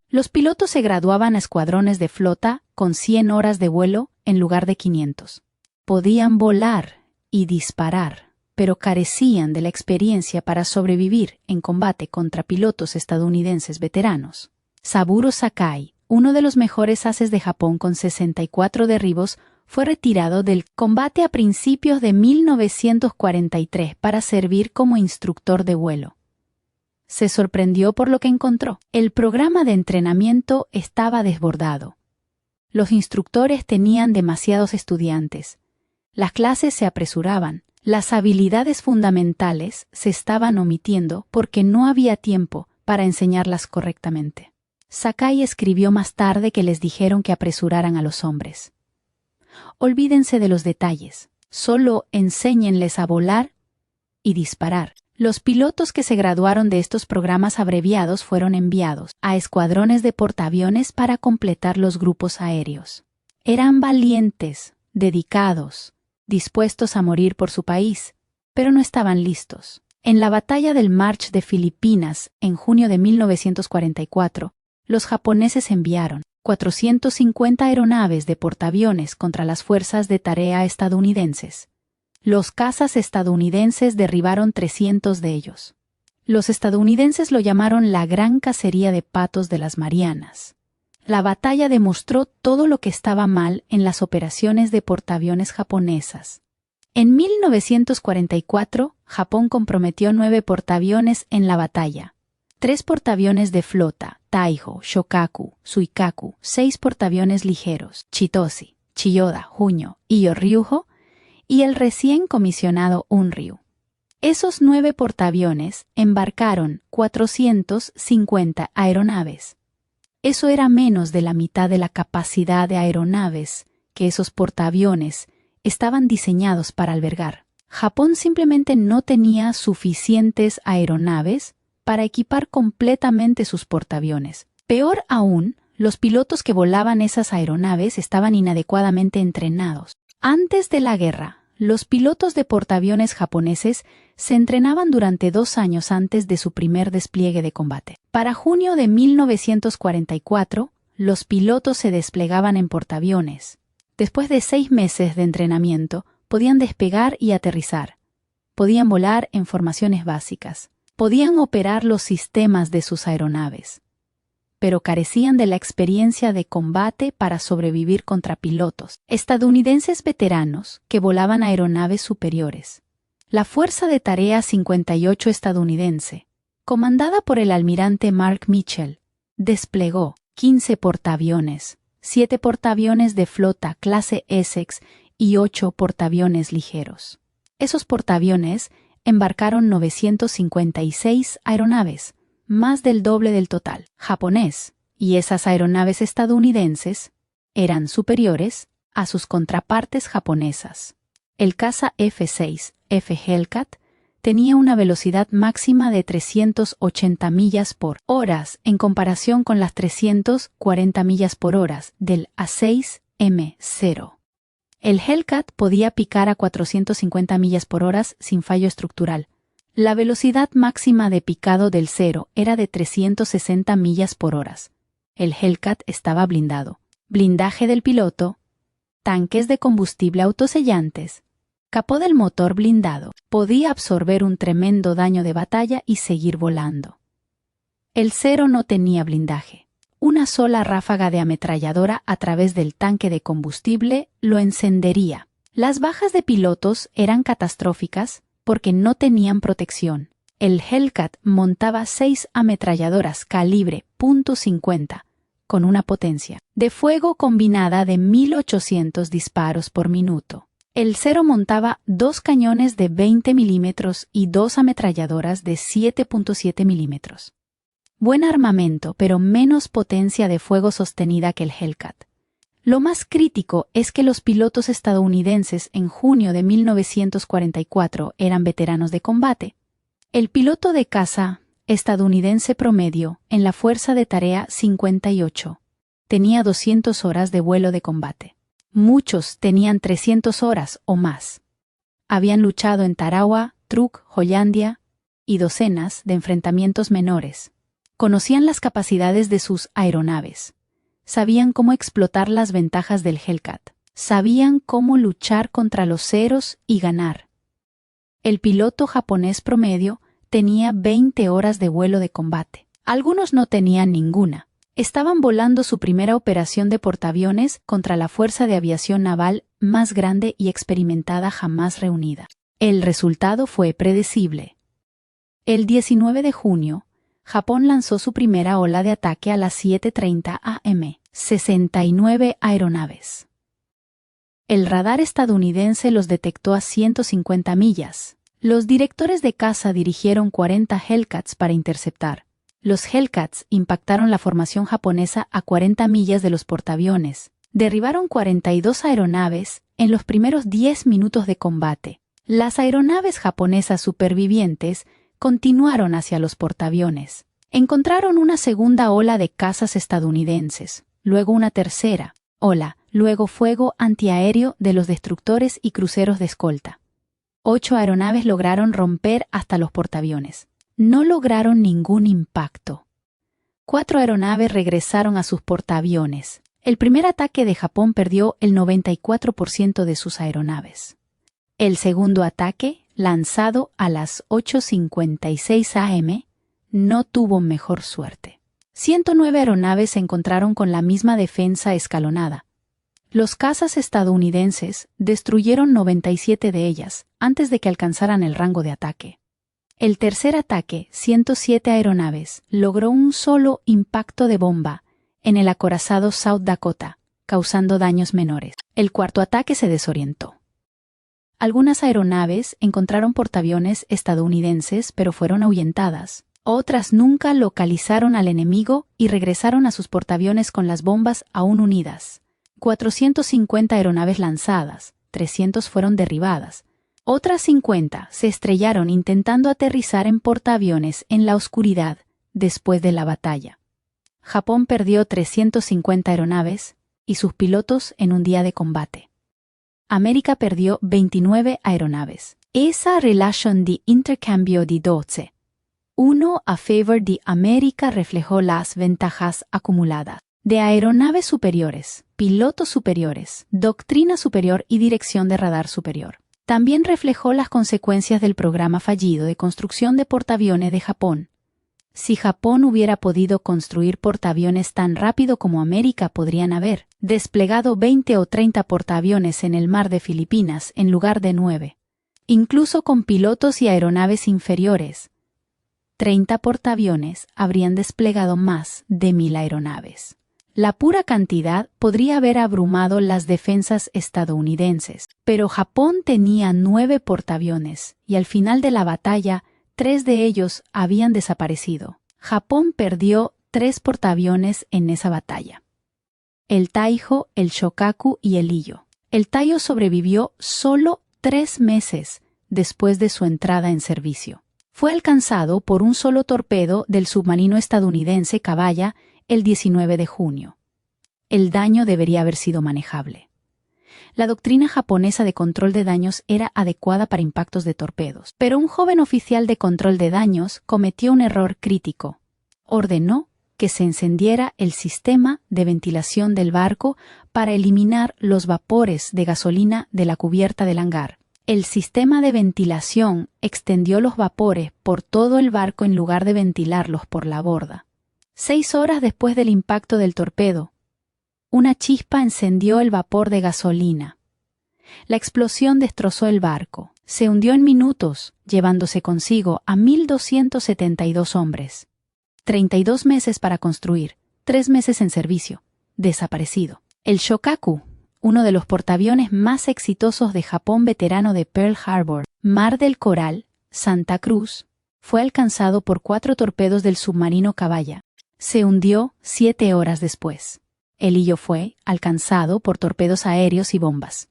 Los pilotos se graduaban a escuadrones de flota con 100 horas de vuelo en lugar de 500. Podían volar y disparar, pero carecían de la experiencia para sobrevivir en combate contra pilotos estadounidenses veteranos. Saburo Sakai, uno de los mejores ases de Japón con 64 derribos, fue retirado del combate a principios de 1943 para servir como instructor de vuelo. Se sorprendió por lo que encontró. El programa de entrenamiento estaba desbordado. Los instructores tenían demasiados estudiantes. Las clases se apresuraban. Las habilidades fundamentales se estaban omitiendo porque no había tiempo para enseñarlas correctamente. Sakai escribió más tarde que les dijeron que apresuraran a los hombres. Olvídense de los detalles, solo enséñenles a volar y disparar. Los pilotos que se graduaron de estos programas abreviados fueron enviados a escuadrones de portaaviones para completar los grupos aéreos. Eran valientes, dedicados, dispuestos a morir por su país, pero no estaban listos. En la batalla del March de Filipinas, en junio de 1944, los japoneses enviaron 450 aeronaves de portaaviones contra las fuerzas de tarea estadounidenses. Los cazas estadounidenses derribaron 300 de ellos. Los estadounidenses lo llamaron la Gran Cacería de Patos de las Marianas. La batalla demostró todo lo que estaba mal en las operaciones de portaaviones japonesas. En 1944, Japón comprometió 9 portaaviones en la batalla. 3 portaaviones de flota, Taiho, Shokaku, Suikaku, 6 portaaviones ligeros, Chitose, Chiyoda, Junyo y Yorryuho, y el recién comisionado Unryu. Esos 9 portaaviones embarcaron 450 aeronaves. Eso era menos de la mitad de la capacidad de aeronaves que esos portaaviones estaban diseñados para albergar. Japón simplemente no tenía suficientes aeronaves para equipar completamente sus portaaviones. Peor aún, los pilotos que volaban esas aeronaves estaban inadecuadamente entrenados. Antes de la guerra, los pilotos de portaaviones japoneses se entrenaban durante 2 años antes de su primer despliegue de combate. Para junio de 1944, los pilotos se desplegaban en portaaviones. Después de 6 meses de entrenamiento, podían despegar y aterrizar. Podían volar en formaciones básicas. Podían operar los sistemas de sus aeronaves. Pero carecían de la experiencia de combate para sobrevivir contra pilotos estadounidenses veteranos que volaban aeronaves superiores. La Fuerza de Tarea 58 estadounidense, comandada por el almirante Mark Mitchell, desplegó 15 portaaviones, 7 portaaviones de flota clase Essex y 8 portaaviones ligeros. Esos portaaviones embarcaron 956 aeronaves, más del doble del total japonés, y esas aeronaves estadounidenses eran superiores a sus contrapartes japonesas. El caza F-6, F Hellcat, tenía una velocidad máxima de 380 millas por hora en comparación con las 340 millas por hora del A6M0. El Hellcat podía picar a 450 millas por hora sin fallo estructural. La velocidad máxima de picado del Zero era de 360 millas por hora. El Hellcat estaba blindado. Blindaje del piloto, tanques de combustible autosellantes, capó del motor blindado. Podía absorber un tremendo daño de batalla y seguir volando. El Zero no tenía blindaje. Una sola ráfaga de ametralladora a través del tanque de combustible lo encendería. Las bajas de pilotos eran catastróficas porque no tenían protección. El Hellcat montaba 6 ametralladoras calibre .50 con una potencia de fuego combinada de 1800 disparos por minuto. El Zero montaba 2 cañones de 20 milímetros y 2 ametralladoras de 7.7 milímetros. Buen armamento, pero menos potencia de fuego sostenida que el Hellcat. Lo más crítico es que los pilotos estadounidenses en junio de 1944 eran veteranos de combate. El piloto de caza estadounidense promedio en la Fuerza de Tarea 58 tenía 200 horas de vuelo de combate. Muchos tenían 300 horas o más. Habían luchado en Tarawa, Truk, Hollandia y docenas de enfrentamientos menores. Conocían las capacidades de sus aeronaves. Sabían cómo explotar las ventajas del Hellcat. Sabían cómo luchar contra los Zeros y ganar. El piloto japonés promedio tenía 20 horas de vuelo de combate. Algunos no tenían ninguna. Estaban volando su primera operación de portaaviones contra la fuerza de aviación naval más grande y experimentada jamás reunida. El resultado fue predecible. El 19 de junio, Japón lanzó su primera ola de ataque a las 7:30 am, 69 aeronaves. El radar estadounidense los detectó a 150 millas. Los directores de caza dirigieron 40 Hellcats para interceptar. Los Hellcats impactaron la formación japonesa a 40 millas de los portaaviones. Derribaron 42 aeronaves en los primeros 10 minutos de combate. Las aeronaves japonesas supervivientes continuaron hacia los portaaviones. Encontraron una segunda ola de cazas estadounidenses, luego una tercera ola, luego fuego antiaéreo de los destructores y cruceros de escolta. 8 aeronaves lograron romper hasta los portaaviones. No lograron ningún impacto. 4 aeronaves regresaron a sus portaaviones. El primer ataque de Japón perdió el 94% de sus aeronaves. El segundo ataque, lanzado a las 8:56 am, no tuvo mejor suerte. 109 aeronaves se encontraron con la misma defensa escalonada. Los cazas estadounidenses destruyeron 97 de ellas antes de que alcanzaran el rango de ataque. El tercer ataque, 107 aeronaves, logró un solo impacto de bomba en el acorazado South Dakota, causando daños menores. El cuarto ataque se desorientó. Algunas aeronaves encontraron portaaviones estadounidenses, pero fueron ahuyentadas. Otras nunca localizaron al enemigo y regresaron a sus portaaviones con las bombas aún unidas. 450 aeronaves lanzadas, 300 fueron derribadas. Otras 50 se estrellaron intentando aterrizar en portaaviones en la oscuridad después de la batalla. Japón perdió 350 aeronaves y sus pilotos en un día de combate. América perdió 29 aeronaves. Esa relación de intercambio de 12. 1 a favor de América reflejó las ventajas acumuladas de aeronaves superiores, pilotos superiores, doctrina superior y dirección de radar superior. También reflejó las consecuencias del programa fallido de construcción de portaaviones de Japón. Si Japón hubiera podido construir portaaviones tan rápido como América, podrían haber desplegado 20 o 30 portaaviones en el mar de Filipinas en lugar de 9. Incluso con pilotos y aeronaves inferiores, 30 portaaviones habrían desplegado más de 1000 aeronaves. La pura cantidad podría haber abrumado las defensas estadounidenses, pero Japón tenía 9 portaaviones y al final de la batalla 3 de ellos habían desaparecido. Japón perdió 3 portaaviones en esa batalla: el Taiho, el Shokaku y el Iyo. El Taiho sobrevivió solo 3 meses después de su entrada en servicio. Fue alcanzado por un solo torpedo del submarino estadounidense Kabaya el 19 de junio. El daño debería haber sido manejable. La doctrina japonesa de control de daños era adecuada para impactos de torpedos, pero un joven oficial de control de daños cometió un error crítico. Ordenó que se encendiera el sistema de ventilación del barco para eliminar los vapores de gasolina de la cubierta del hangar. El sistema de ventilación extendió los vapores por todo el barco en lugar de ventilarlos por la borda. 6 horas después del impacto del torpedo, una chispa encendió el vapor de gasolina. La explosión destrozó el barco. Se hundió en minutos, llevándose consigo a 1.272 hombres. 32 meses para construir, 3 meses en servicio. Desaparecido. El Shokaku, uno de los portaaviones más exitosos de Japón veterano de Pearl Harbor, Mar del Coral, Santa Cruz, fue alcanzado por 4 torpedos del submarino Kabaya. Se hundió 7 horas después. El Iyo fue alcanzado por torpedos aéreos y bombas.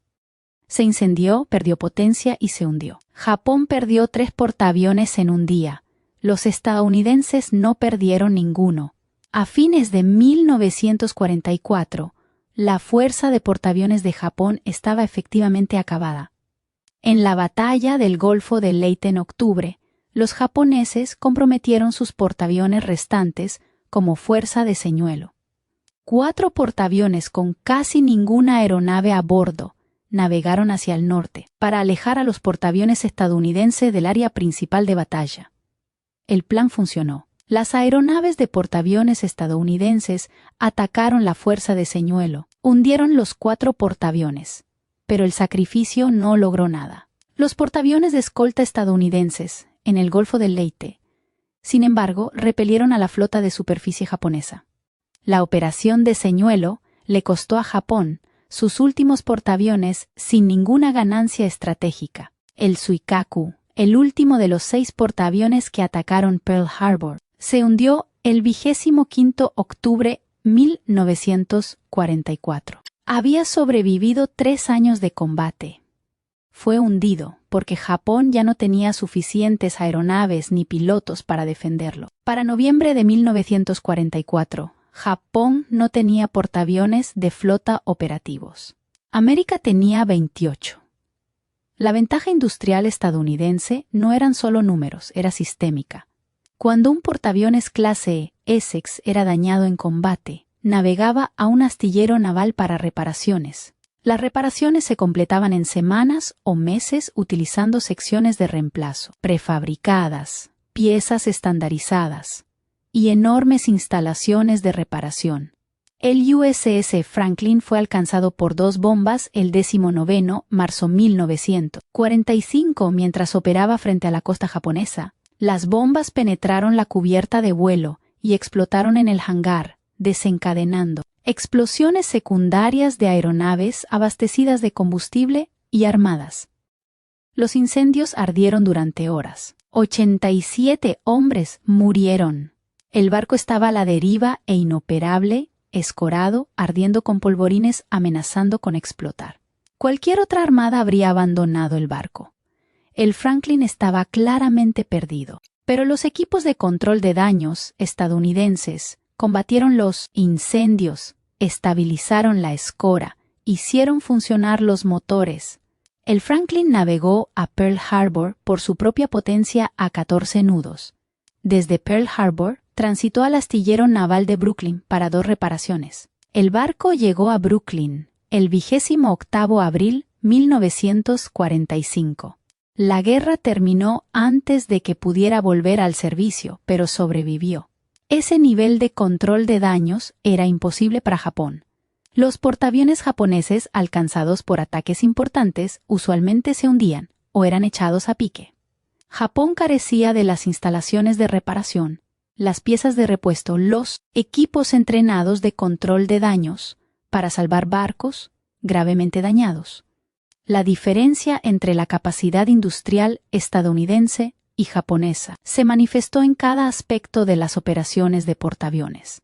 Se incendió, perdió potencia y se hundió. Japón perdió 3 portaaviones en un día. Los estadounidenses no perdieron ninguno. A fines de 1944, la fuerza de portaaviones de Japón estaba efectivamente acabada. En la batalla del Golfo de Leyte en octubre, los japoneses comprometieron sus portaaviones restantes como fuerza de señuelo. 4 portaaviones con casi ninguna aeronave a bordo navegaron hacia el norte para alejar a los portaaviones estadounidenses del área principal de batalla. El plan funcionó. Las aeronaves de portaaviones estadounidenses atacaron la fuerza de señuelo, hundieron los 4 portaaviones, pero el sacrificio no logró nada. Los portaaviones de escolta estadounidenses en el Golfo del Leyte, sin embargo, repelieron a la flota de superficie japonesa. La operación de señuelo le costó a Japón sus últimos portaaviones sin ninguna ganancia estratégica. El Suikaku, el último de los 6 portaaviones que atacaron Pearl Harbor, se hundió el 25 octubre 1944. Había sobrevivido 3 años de combate. Fue hundido porque Japón ya no tenía suficientes aeronaves ni pilotos para defenderlo. Para noviembre de 1944, Japón no tenía portaaviones de flota operativos. América tenía 28. La ventaja industrial estadounidense no eran solo números, era sistémica. Cuando un portaaviones clase Essex era dañado en combate, navegaba a un astillero naval para reparaciones. Las reparaciones se completaban en semanas o meses utilizando secciones de reemplazo, prefabricadas, piezas estandarizadas y enormes instalaciones de reparación. El USS Franklin fue alcanzado por 2 bombas el 19 marzo 1945 mientras operaba frente a la costa japonesa. Las bombas penetraron la cubierta de vuelo y explotaron en el hangar, desencadenando explosiones secundarias de aeronaves abastecidas de combustible y armadas. Los incendios ardieron durante horas. 87 hombres murieron. El barco estaba a la deriva e inoperable, escorado, ardiendo con polvorines, amenazando con explotar. Cualquier otra armada habría abandonado el barco. El Franklin estaba claramente perdido, pero los equipos de control de daños estadounidenses combatieron los incendios, estabilizaron la escora, hicieron funcionar los motores. El Franklin navegó a Pearl Harbor por su propia potencia a 14 nudos. Desde Pearl Harbor, transitó al astillero naval de Brooklyn para 2 reparaciones. El barco llegó a Brooklyn el 28 de abril de 1945. La guerra terminó antes de que pudiera volver al servicio, pero sobrevivió. Ese nivel de control de daños era imposible para Japón. Los portaaviones japoneses, alcanzados por ataques importantes, usualmente se hundían o eran echados a pique. Japón carecía de las instalaciones de reparación, las piezas de repuesto, los equipos entrenados de control de daños para salvar barcos gravemente dañados. La diferencia entre la capacidad industrial estadounidense y japonesa se manifestó en cada aspecto de las operaciones de portaaviones.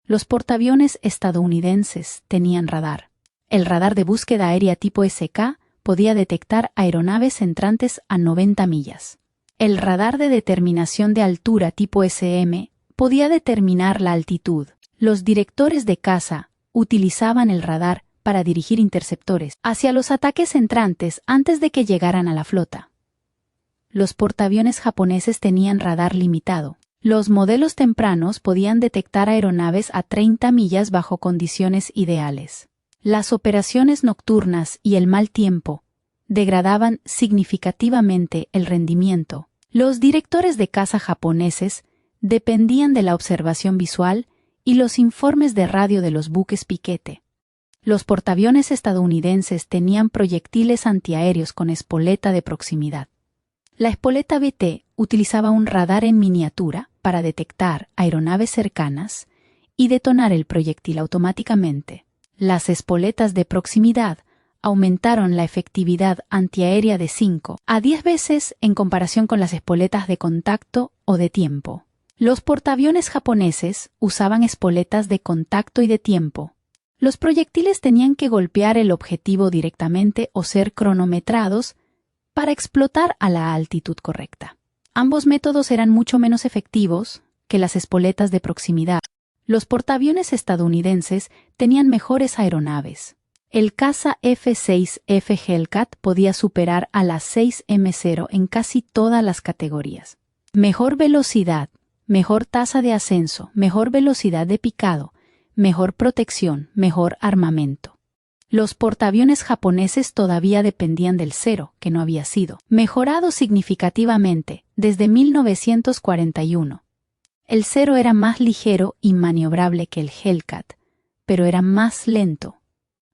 Los portaaviones estadounidenses tenían radar. El radar de búsqueda aérea tipo SK podía detectar aeronaves entrantes a 90 millas. El radar de determinación de altura tipo SM podía determinar la altitud. Los directores de caza utilizaban el radar para dirigir interceptores hacia los ataques entrantes antes de que llegaran a la flota. Los portaaviones japoneses tenían radar limitado. Los modelos tempranos podían detectar aeronaves a 30 millas bajo condiciones ideales. Las operaciones nocturnas y el mal tiempo degradaban significativamente el rendimiento. Los directores de caza japoneses dependían de la observación visual y los informes de radio de los buques piquete. Los portaaviones estadounidenses tenían proyectiles antiaéreos con espoleta de proximidad. La espoleta BT utilizaba un radar en miniatura para detectar aeronaves cercanas y detonar el proyectil automáticamente. Las espoletas de proximidad aumentaron la efectividad antiaérea de 5 a 10 veces en comparación con las espoletas de contacto o de tiempo. Los portaaviones japoneses usaban espoletas de contacto y de tiempo. Los proyectiles tenían que golpear el objetivo directamente o ser cronometrados para explotar a la altitud correcta. Ambos métodos eran mucho menos efectivos que las espoletas de proximidad. Los portaaviones estadounidenses tenían mejores aeronaves. El caza F-6F Hellcat podía superar a la 6M0 en casi todas las categorías. Mejor velocidad, mejor tasa de ascenso, mejor velocidad de picado, mejor protección, mejor armamento. Los portaaviones japoneses todavía dependían del Zero, que no había sido mejorado significativamente desde 1941. El Zero era más ligero y maniobrable que el Hellcat, pero era más lento,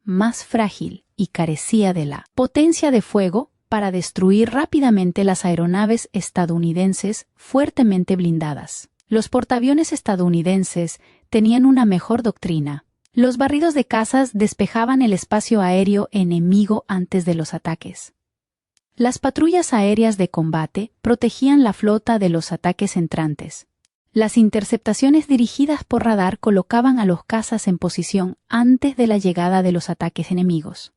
más frágil y carecía de la potencia de fuego para destruir rápidamente las aeronaves estadounidenses fuertemente blindadas. Los portaaviones estadounidenses tenían una mejor doctrina. Los barridos de cazas despejaban el espacio aéreo enemigo antes de los ataques. Las patrullas aéreas de combate protegían la flota de los ataques entrantes. Las interceptaciones dirigidas por radar colocaban a los cazas en posición antes de la llegada de los ataques enemigos.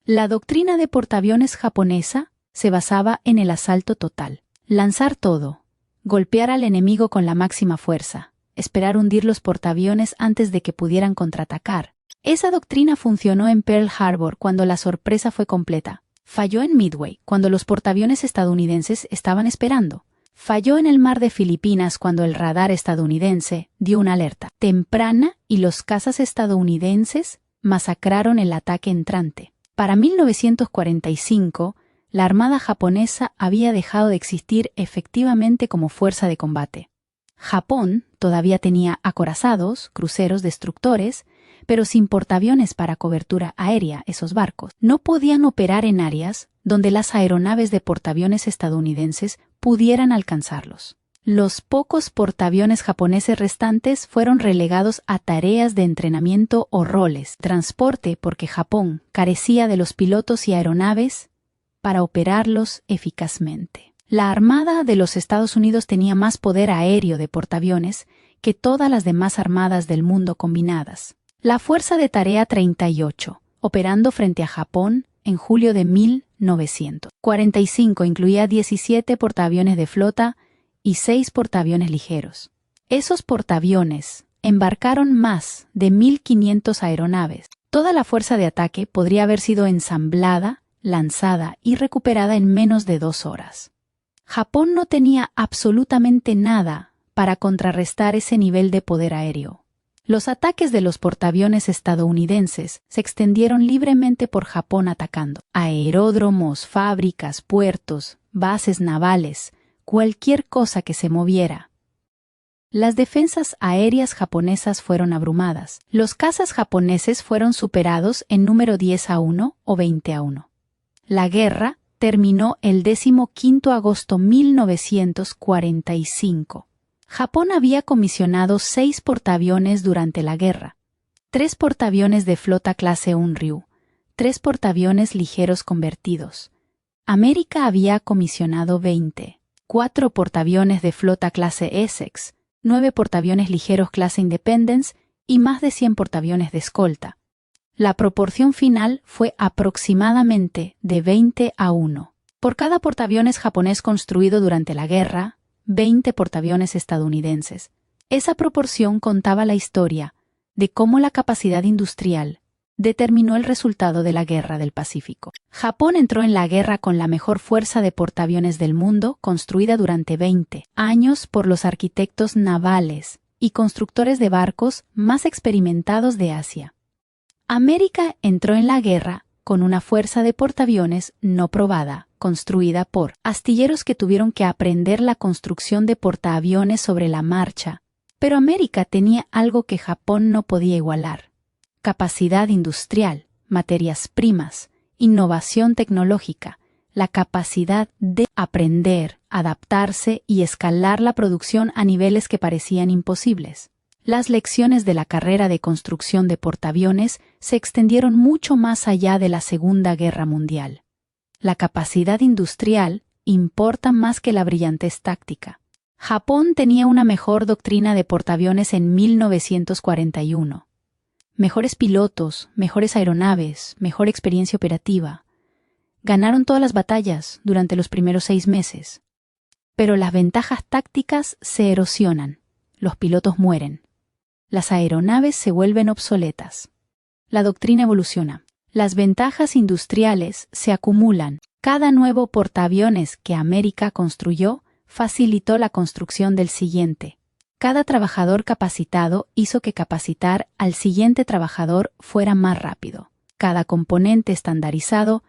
La doctrina de portaaviones japonesa se basaba en el asalto total. Lanzar todo, golpear al enemigo con la máxima fuerza, esperar hundir los portaaviones antes de que pudieran contraatacar. Esa doctrina funcionó en Pearl Harbor cuando la sorpresa fue completa. Falló en Midway cuando los portaaviones estadounidenses estaban esperando. Falló en el mar de Filipinas cuando el radar estadounidense dio una alerta temprana y los cazas estadounidenses masacraron el ataque entrante. Para 1945, la Armada japonesa había dejado de existir efectivamente como fuerza de combate. Japón todavía tenía acorazados, cruceros destructores, pero sin portaaviones para cobertura aérea. Esos barcos no podían operar en áreas donde las aeronaves de portaaviones estadounidenses pudieran alcanzarlos. Los pocos portaaviones japoneses restantes fueron relegados a tareas de entrenamiento o roles, transporte porque Japón carecía de los pilotos y aeronaves para operarlos eficazmente. La Armada de los Estados Unidos tenía más poder aéreo de portaaviones que todas las demás armadas del mundo combinadas. La Fuerza de Tarea 38, operando frente a Japón en julio de 1945, incluía 17 portaaviones de flota y 6 portaaviones ligeros. Esos portaaviones embarcaron más de 1.500 aeronaves. Toda la fuerza de ataque podría haber sido ensamblada, lanzada y recuperada en menos de 2 horas. Japón no tenía absolutamente nada para contrarrestar ese nivel de poder aéreo. Los ataques de los portaaviones estadounidenses se extendieron libremente por Japón atacando aeródromos, fábricas, puertos, bases navales, cualquier cosa que se moviera. Las defensas aéreas japonesas fueron abrumadas. Los cazas japoneses fueron superados en número 10-1 o 20-1. La guerra terminó el 15 de agosto de 1945. Japón había comisionado 6 portaaviones durante la guerra, 3 portaaviones de flota clase Unryu, 3 portaaviones ligeros convertidos. América había comisionado 20, 4 portaaviones de flota clase Essex, 9 portaaviones ligeros clase Independence y más de 100 portaaviones de escolta. La proporción final fue aproximadamente de 20-1. Por cada portaaviones japonés construido durante la guerra, 20 portaaviones estadounidenses. Esa proporción contaba la historia de cómo la capacidad industrial determinó el resultado de la Guerra del Pacífico. Japón entró en la guerra con la mejor fuerza de portaaviones del mundo, construida durante 20 años por los arquitectos navales y constructores de barcos más experimentados de Asia. América entró en la guerra con una fuerza de portaaviones no probada, construida por astilleros que tuvieron que aprender la construcción de portaaviones sobre la marcha. Pero América tenía algo que Japón no podía igualar: capacidad industrial, materias primas, innovación tecnológica, la capacidad de aprender, adaptarse y escalar la producción a niveles que parecían imposibles. Las lecciones de la carrera de construcción de portaaviones se extendieron mucho más allá de la Segunda Guerra Mundial. La capacidad industrial importa más que la brillantez táctica. Japón tenía una mejor doctrina de portaaviones en 1941. Mejores pilotos, mejores aeronaves, mejor experiencia operativa. Ganaron todas las batallas durante los primeros 6 meses. Pero las ventajas tácticas se erosionan. Los pilotos mueren. Las aeronaves se vuelven obsoletas. La doctrina evoluciona. Las ventajas industriales se acumulan. Cada nuevo portaaviones que América construyó facilitó la construcción del siguiente. Cada trabajador capacitado hizo que capacitar al siguiente trabajador fuera más rápido. Cada componente estandarizado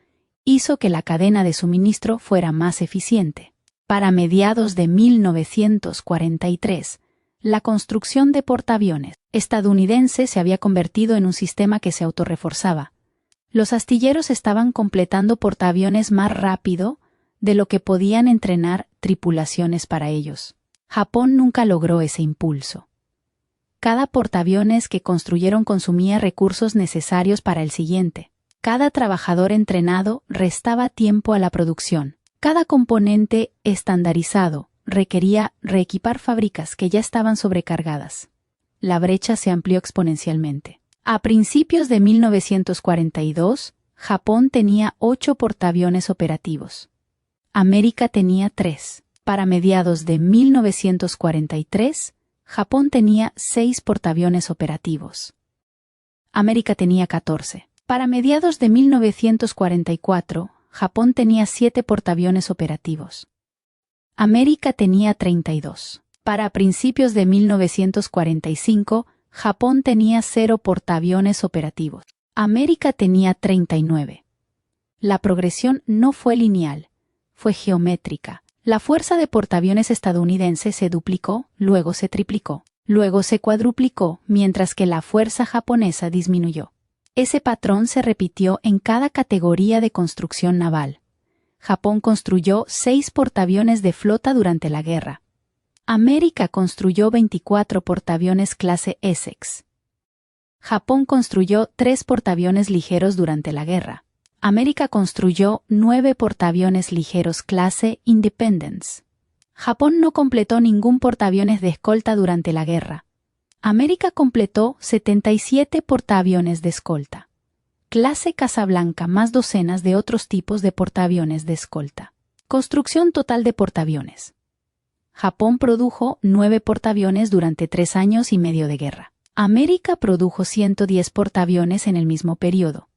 hizo que la cadena de suministro fuera más eficiente. Para mediados de 1943, la construcción de portaaviones estadounidense se había convertido en un sistema que se autorreforzaba. Los astilleros estaban completando portaaviones más rápido de lo que podían entrenar tripulaciones para ellos. Japón nunca logró ese impulso. Cada portaaviones que construyeron consumía recursos necesarios para el siguiente. Cada trabajador entrenado restaba tiempo a la producción. Cada componente estandarizado requería reequipar fábricas que ya estaban sobrecargadas. La brecha se amplió exponencialmente. A principios de 1942, Japón tenía 8 portaaviones operativos. América tenía 3. Para mediados de 1943, Japón tenía 6 portaaviones operativos. América tenía 14. Para mediados de 1944, Japón tenía 7 portaaviones operativos. América tenía 32. Para principios de 1945, Japón tenía 0 portaaviones operativos. América tenía 39. La progresión no fue lineal, fue geométrica. La fuerza de portaaviones estadounidense se duplicó, luego se triplicó, luego se cuadruplicó, mientras que la fuerza japonesa disminuyó. Ese patrón se repitió en cada categoría de construcción naval. Japón construyó 6 portaaviones de flota durante la guerra. América construyó 24 portaaviones clase Essex. Japón construyó 3 portaaviones ligeros durante la guerra. América construyó 9 portaaviones ligeros clase Independence. Japón no completó ningún portaaviones de escolta durante la guerra. América completó 77 portaaviones de escolta. Clase Casablanca más docenas de otros tipos de portaaviones de escolta. Construcción total de portaaviones. Japón produjo 9 portaaviones durante 3 años y medio de guerra. América produjo 110 portaaviones en el mismo periodo.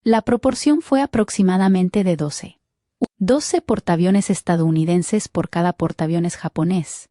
La proporción fue aproximadamente de 12 portaaviones estadounidenses por cada portaaviones japonés.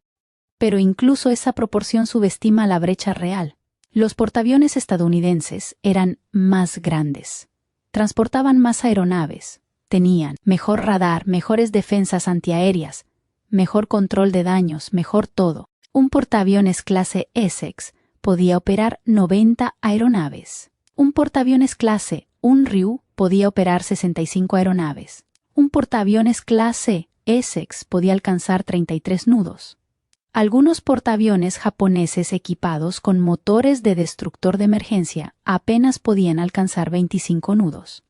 Pero incluso esa proporción subestima la brecha real. Los portaaviones estadounidenses eran más grandes. Transportaban más aeronaves. Tenían mejor radar, mejores defensas antiaéreas, mejor control de daños, mejor todo. Un portaaviones clase Essex podía operar 90 aeronaves. Un portaaviones clase Unryu podía operar 65 aeronaves. Un portaaviones clase Essex podía alcanzar 33 nudos. Algunos portaaviones japoneses equipados con motores de destructor de emergencia apenas podían alcanzar 25 nudos.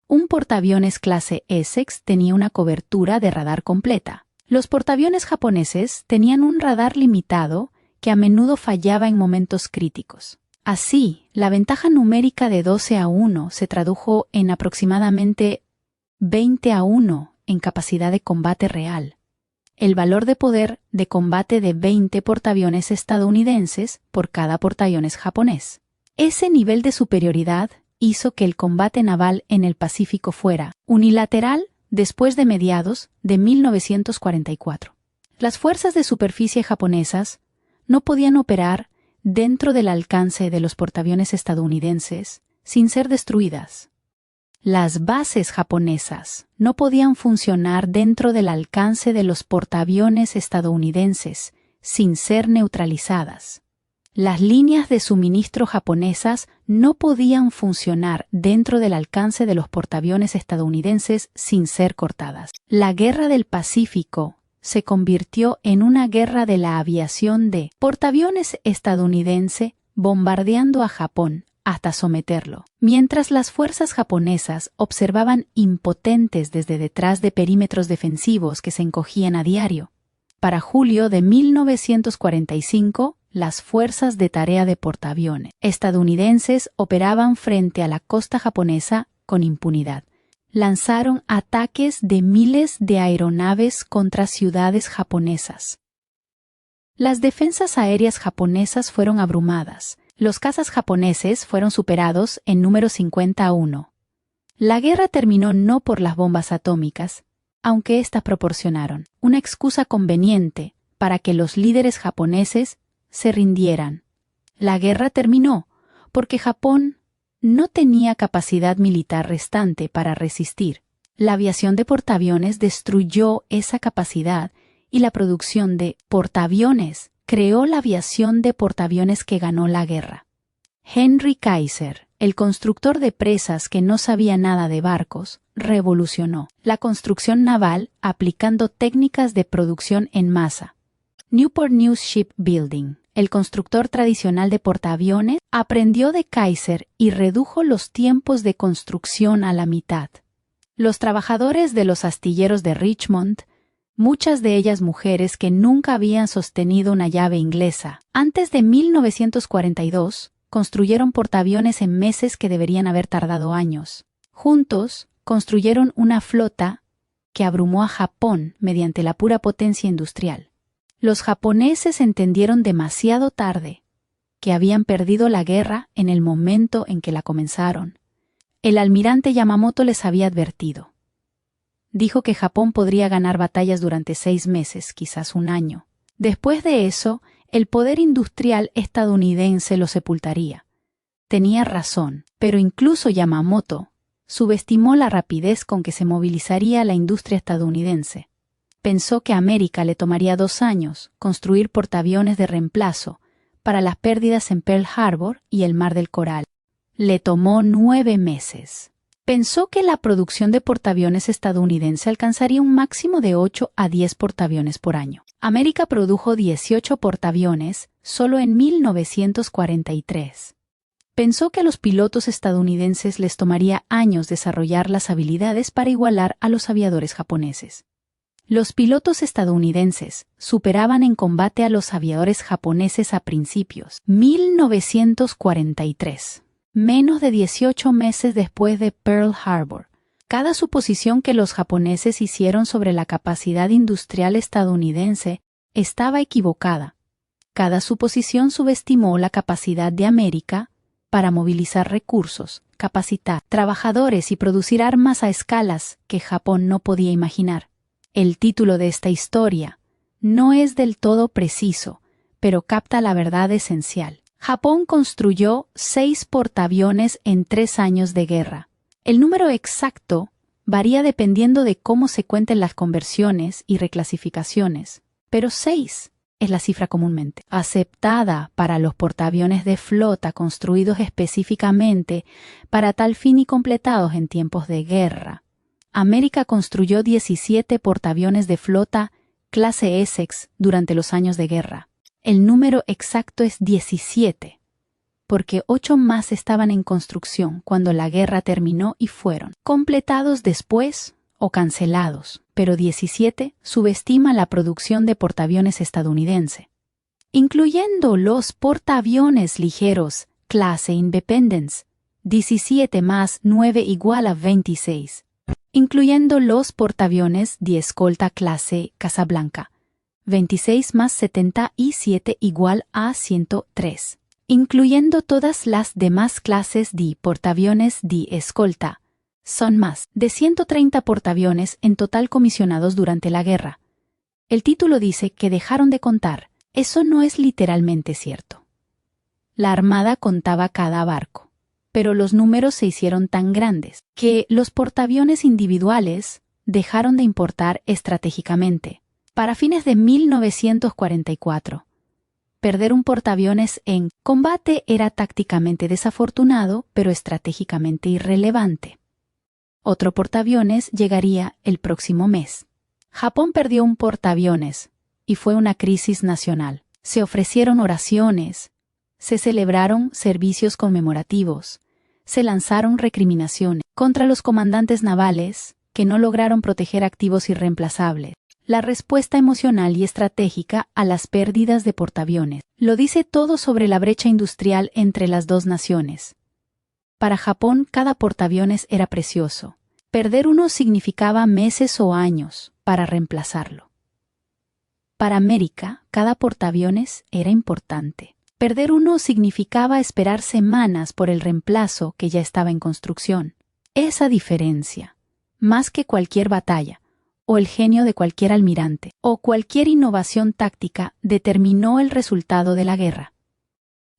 Un portaaviones clase Essex tenía una cobertura de radar completa. Los portaaviones japoneses tenían un radar limitado que a menudo fallaba en momentos críticos. Así, la ventaja numérica de 12-1 se tradujo en aproximadamente 20-1 en capacidad de combate real. El valor de poder de combate de 20 portaaviones estadounidenses por cada portaaviones japonés. Ese nivel de superioridad hizo que el combate naval en el Pacífico fuera unilateral después de mediados de 1944. Las fuerzas de superficie japonesas no podían operar dentro del alcance de los portaaviones estadounidenses sin ser destruidas. Las bases japonesas no podían funcionar dentro del alcance de los portaaviones estadounidenses sin ser neutralizadas. Las líneas de suministro japonesas no podían funcionar dentro del alcance de los portaaviones estadounidenses sin ser cortadas. La Guerra del Pacífico se convirtió en una guerra de la aviación de portaaviones estadounidense bombardeando a Japón hasta someterlo, mientras las fuerzas japonesas observaban impotentes desde detrás de perímetros defensivos que se encogían a diario. Para julio de 1945, las fuerzas de tarea de portaaviones estadounidenses operaban frente a la costa japonesa con impunidad. Lanzaron ataques de miles de aeronaves contra ciudades japonesas. Las defensas aéreas japonesas fueron abrumadas. Los cazas japoneses fueron superados en número 50-1. La guerra terminó no por las bombas atómicas, aunque éstas proporcionaron una excusa conveniente para que los líderes japoneses se rindieran. La guerra terminó porque Japón no tenía capacidad militar restante para resistir. La aviación de portaaviones destruyó esa capacidad y la producción de portaaviones creó la aviación de portaaviones que ganó la guerra. Henry Kaiser, el constructor de presas que no sabía nada de barcos, revolucionó la construcción naval aplicando técnicas de producción en masa. Newport News Shipbuilding, el constructor tradicional de portaaviones, aprendió de Kaiser y redujo los tiempos de construcción a la mitad. Los trabajadores de los astilleros de Richmond, muchas de ellas mujeres que nunca habían sostenido una llave inglesa, antes de 1942, construyeron portaaviones en meses que deberían haber tardado años. Juntos, construyeron una flota que abrumó a Japón mediante la pura potencia industrial. Los japoneses entendieron demasiado tarde que habían perdido la guerra en el momento en que la comenzaron. El almirante Yamamoto les había advertido. Dijo que Japón podría ganar batallas durante 6 meses, quizás un año. Después de eso, el poder industrial estadounidense lo sepultaría. Tenía razón, pero incluso Yamamoto subestimó la rapidez con que se movilizaría la industria estadounidense. Pensó que a América le tomaría 2 años construir portaaviones de reemplazo para las pérdidas en Pearl Harbor y el Mar del Coral. Le tomó 9 meses. Pensó que la producción de portaaviones estadounidense alcanzaría un máximo de 8 a 10 portaaviones por año. América produjo 18 portaaviones solo en 1943. Pensó que a los pilotos estadounidenses les tomaría años desarrollar las habilidades para igualar a los aviadores japoneses. Los pilotos estadounidenses superaban en combate a los aviadores japoneses a principios 1943. Menos de 18 meses después de Pearl Harbor. Cada suposición que los japoneses hicieron sobre la capacidad industrial estadounidense estaba equivocada. Cada suposición subestimó la capacidad de América para movilizar recursos, capacitar trabajadores y producir armas a escalas que Japón no podía imaginar. El título de esta historia no es del todo preciso, pero capta la verdad esencial. Japón construyó 6 portaaviones en 3 años de guerra. El número exacto varía dependiendo de cómo se cuenten las conversiones y reclasificaciones, pero 6 es la cifra comúnmente aceptada para los portaaviones de flota construidos específicamente para tal fin y completados en tiempos de guerra. América construyó 17 portaaviones de flota clase Essex durante los años de guerra. El número exacto es 17, porque 8 más estaban en construcción cuando la guerra terminó y fueron completados después o cancelados, pero 17 subestima la producción de portaaviones estadounidense, incluyendo los portaaviones ligeros clase Independence, 17 más 9 igual a 26, incluyendo los portaaviones de escolta clase Casablanca, 26 más 77 igual a 103, incluyendo todas las demás clases de portaaviones de escolta. Son más de 130 portaaviones en total comisionados durante la guerra. El título dice que dejaron de contar. Eso no es literalmente cierto. La Armada contaba cada barco, pero los números se hicieron tan grandes que los portaaviones individuales dejaron de importar estratégicamente. Para fines de 1944, perder un portaaviones en combate era tácticamente desafortunado, pero estratégicamente irrelevante. Otro portaaviones llegaría el próximo mes. Japón perdió un portaaviones y fue una crisis nacional. Se ofrecieron oraciones, se celebraron servicios conmemorativos, se lanzaron recriminaciones contra los comandantes navales que no lograron proteger activos irreemplazables. La respuesta emocional y estratégica a las pérdidas de portaaviones lo dice todo sobre la brecha industrial entre las dos naciones. Para Japón, cada portaaviones era precioso. Perder uno significaba meses o años para reemplazarlo. Para América, cada portaaviones era importante. Perder uno significaba esperar semanas por el reemplazo que ya estaba en construcción. Esa diferencia, más que cualquier batalla, o el genio de cualquier almirante, o cualquier innovación táctica, determinó el resultado de la guerra.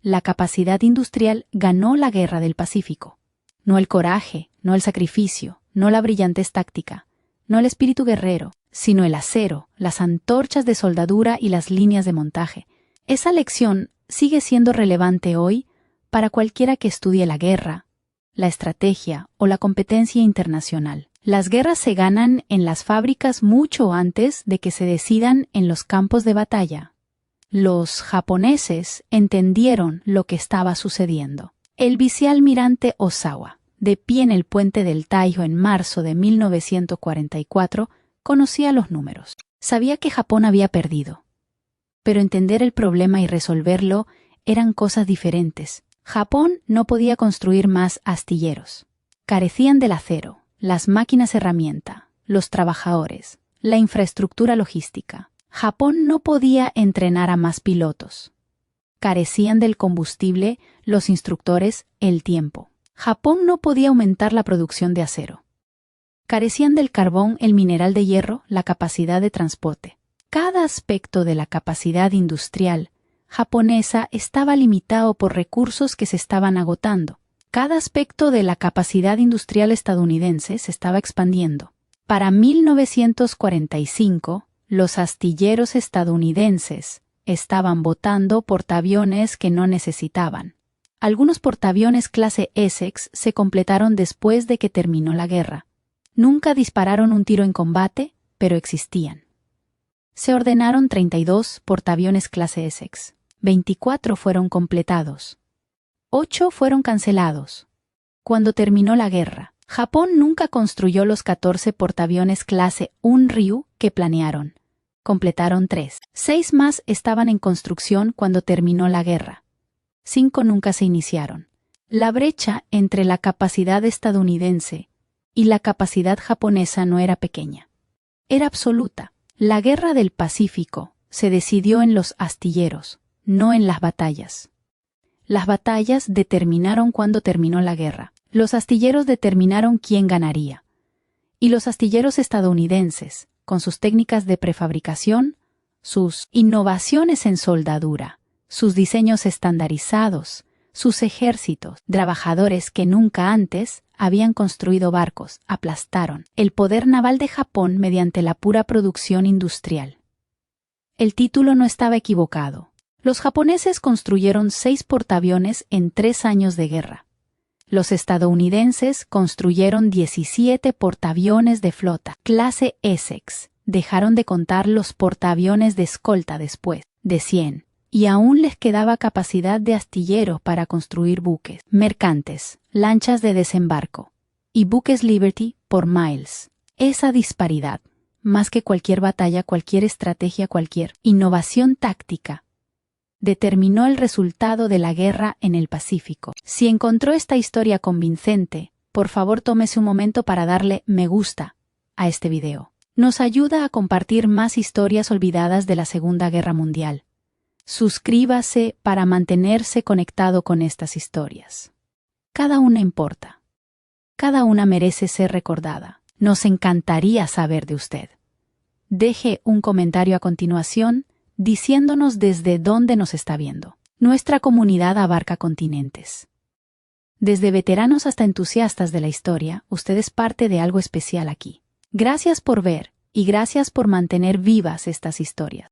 La capacidad industrial ganó la guerra del Pacífico. No el coraje, no el sacrificio, no la brillantez táctica, no el espíritu guerrero, sino el acero, las antorchas de soldadura y las líneas de montaje. Esa lección sigue siendo relevante hoy para cualquiera que estudie la guerra, la estrategia o la competencia internacional. Las guerras se ganan en las fábricas mucho antes de que se decidan en los campos de batalla. Los japoneses entendieron lo que estaba sucediendo. El vicealmirante Osawa, de pie en el puente del Taiho en marzo de 1944, conocía los números. Sabía que Japón había perdido. Pero entender el problema y resolverlo eran cosas diferentes. Japón no podía construir más astilleros. Carecían del acero, las máquinas herramienta, los trabajadores, la infraestructura logística. Japón no podía entrenar a más pilotos. Carecían del combustible, los instructores, el tiempo. Japón no podía aumentar la producción de acero. Carecían del carbón, el mineral de hierro, la capacidad de transporte. Cada aspecto de la capacidad industrial japonesa estaba limitado por recursos que se estaban agotando. Cada aspecto de la capacidad industrial estadounidense se estaba expandiendo. Para 1945, los astilleros estadounidenses estaban botando portaaviones que no necesitaban. Algunos portaaviones clase Essex se completaron después de que terminó la guerra. Nunca dispararon un tiro en combate, pero existían. Se ordenaron 32 portaaviones clase Essex. 24 fueron completados. 8 fueron cancelados. Cuando terminó la guerra, Japón nunca construyó los 14 portaaviones clase Unryu que planearon. Completaron 3. 6 más estaban en construcción cuando terminó la guerra. 5 nunca se iniciaron. La brecha entre la capacidad estadounidense y la capacidad japonesa no era pequeña. Era absoluta. La guerra del Pacífico se decidió en los astilleros, no en las batallas. Las batallas determinaron cuándo terminó la guerra. Los astilleros determinaron quién ganaría. Y los astilleros estadounidenses, con sus técnicas de prefabricación, sus innovaciones en soldadura, sus diseños estandarizados, sus ejércitos, trabajadores que nunca antes habían construido barcos, aplastaron el poder naval de Japón mediante la pura producción industrial. El título no estaba equivocado. Los japoneses construyeron 6 portaaviones en 3 años de guerra. Los estadounidenses construyeron 17 portaaviones de flota, clase Essex. Dejaron de contar los portaaviones de escolta después de 100, y aún les quedaba capacidad de astilleros para construir buques, mercantes, lanchas de desembarco y buques Liberty por miles. Esa disparidad, más que cualquier batalla, cualquier estrategia, cualquier innovación táctica, determinó el resultado de la guerra en el Pacífico. Si encontró esta historia convincente, por favor tómese un momento para darle me gusta a este video. Nos ayuda a compartir más historias olvidadas de la Segunda Guerra Mundial. Suscríbase para mantenerse conectado con estas historias. Cada una importa. Cada una merece ser recordada. Nos encantaría saber de usted. Deje un comentario a continuación diciéndonos desde dónde nos está viendo. Nuestra comunidad abarca continentes. Desde veteranos hasta entusiastas de la historia, usted es parte de algo especial aquí. Gracias por ver y gracias por mantener vivas estas historias.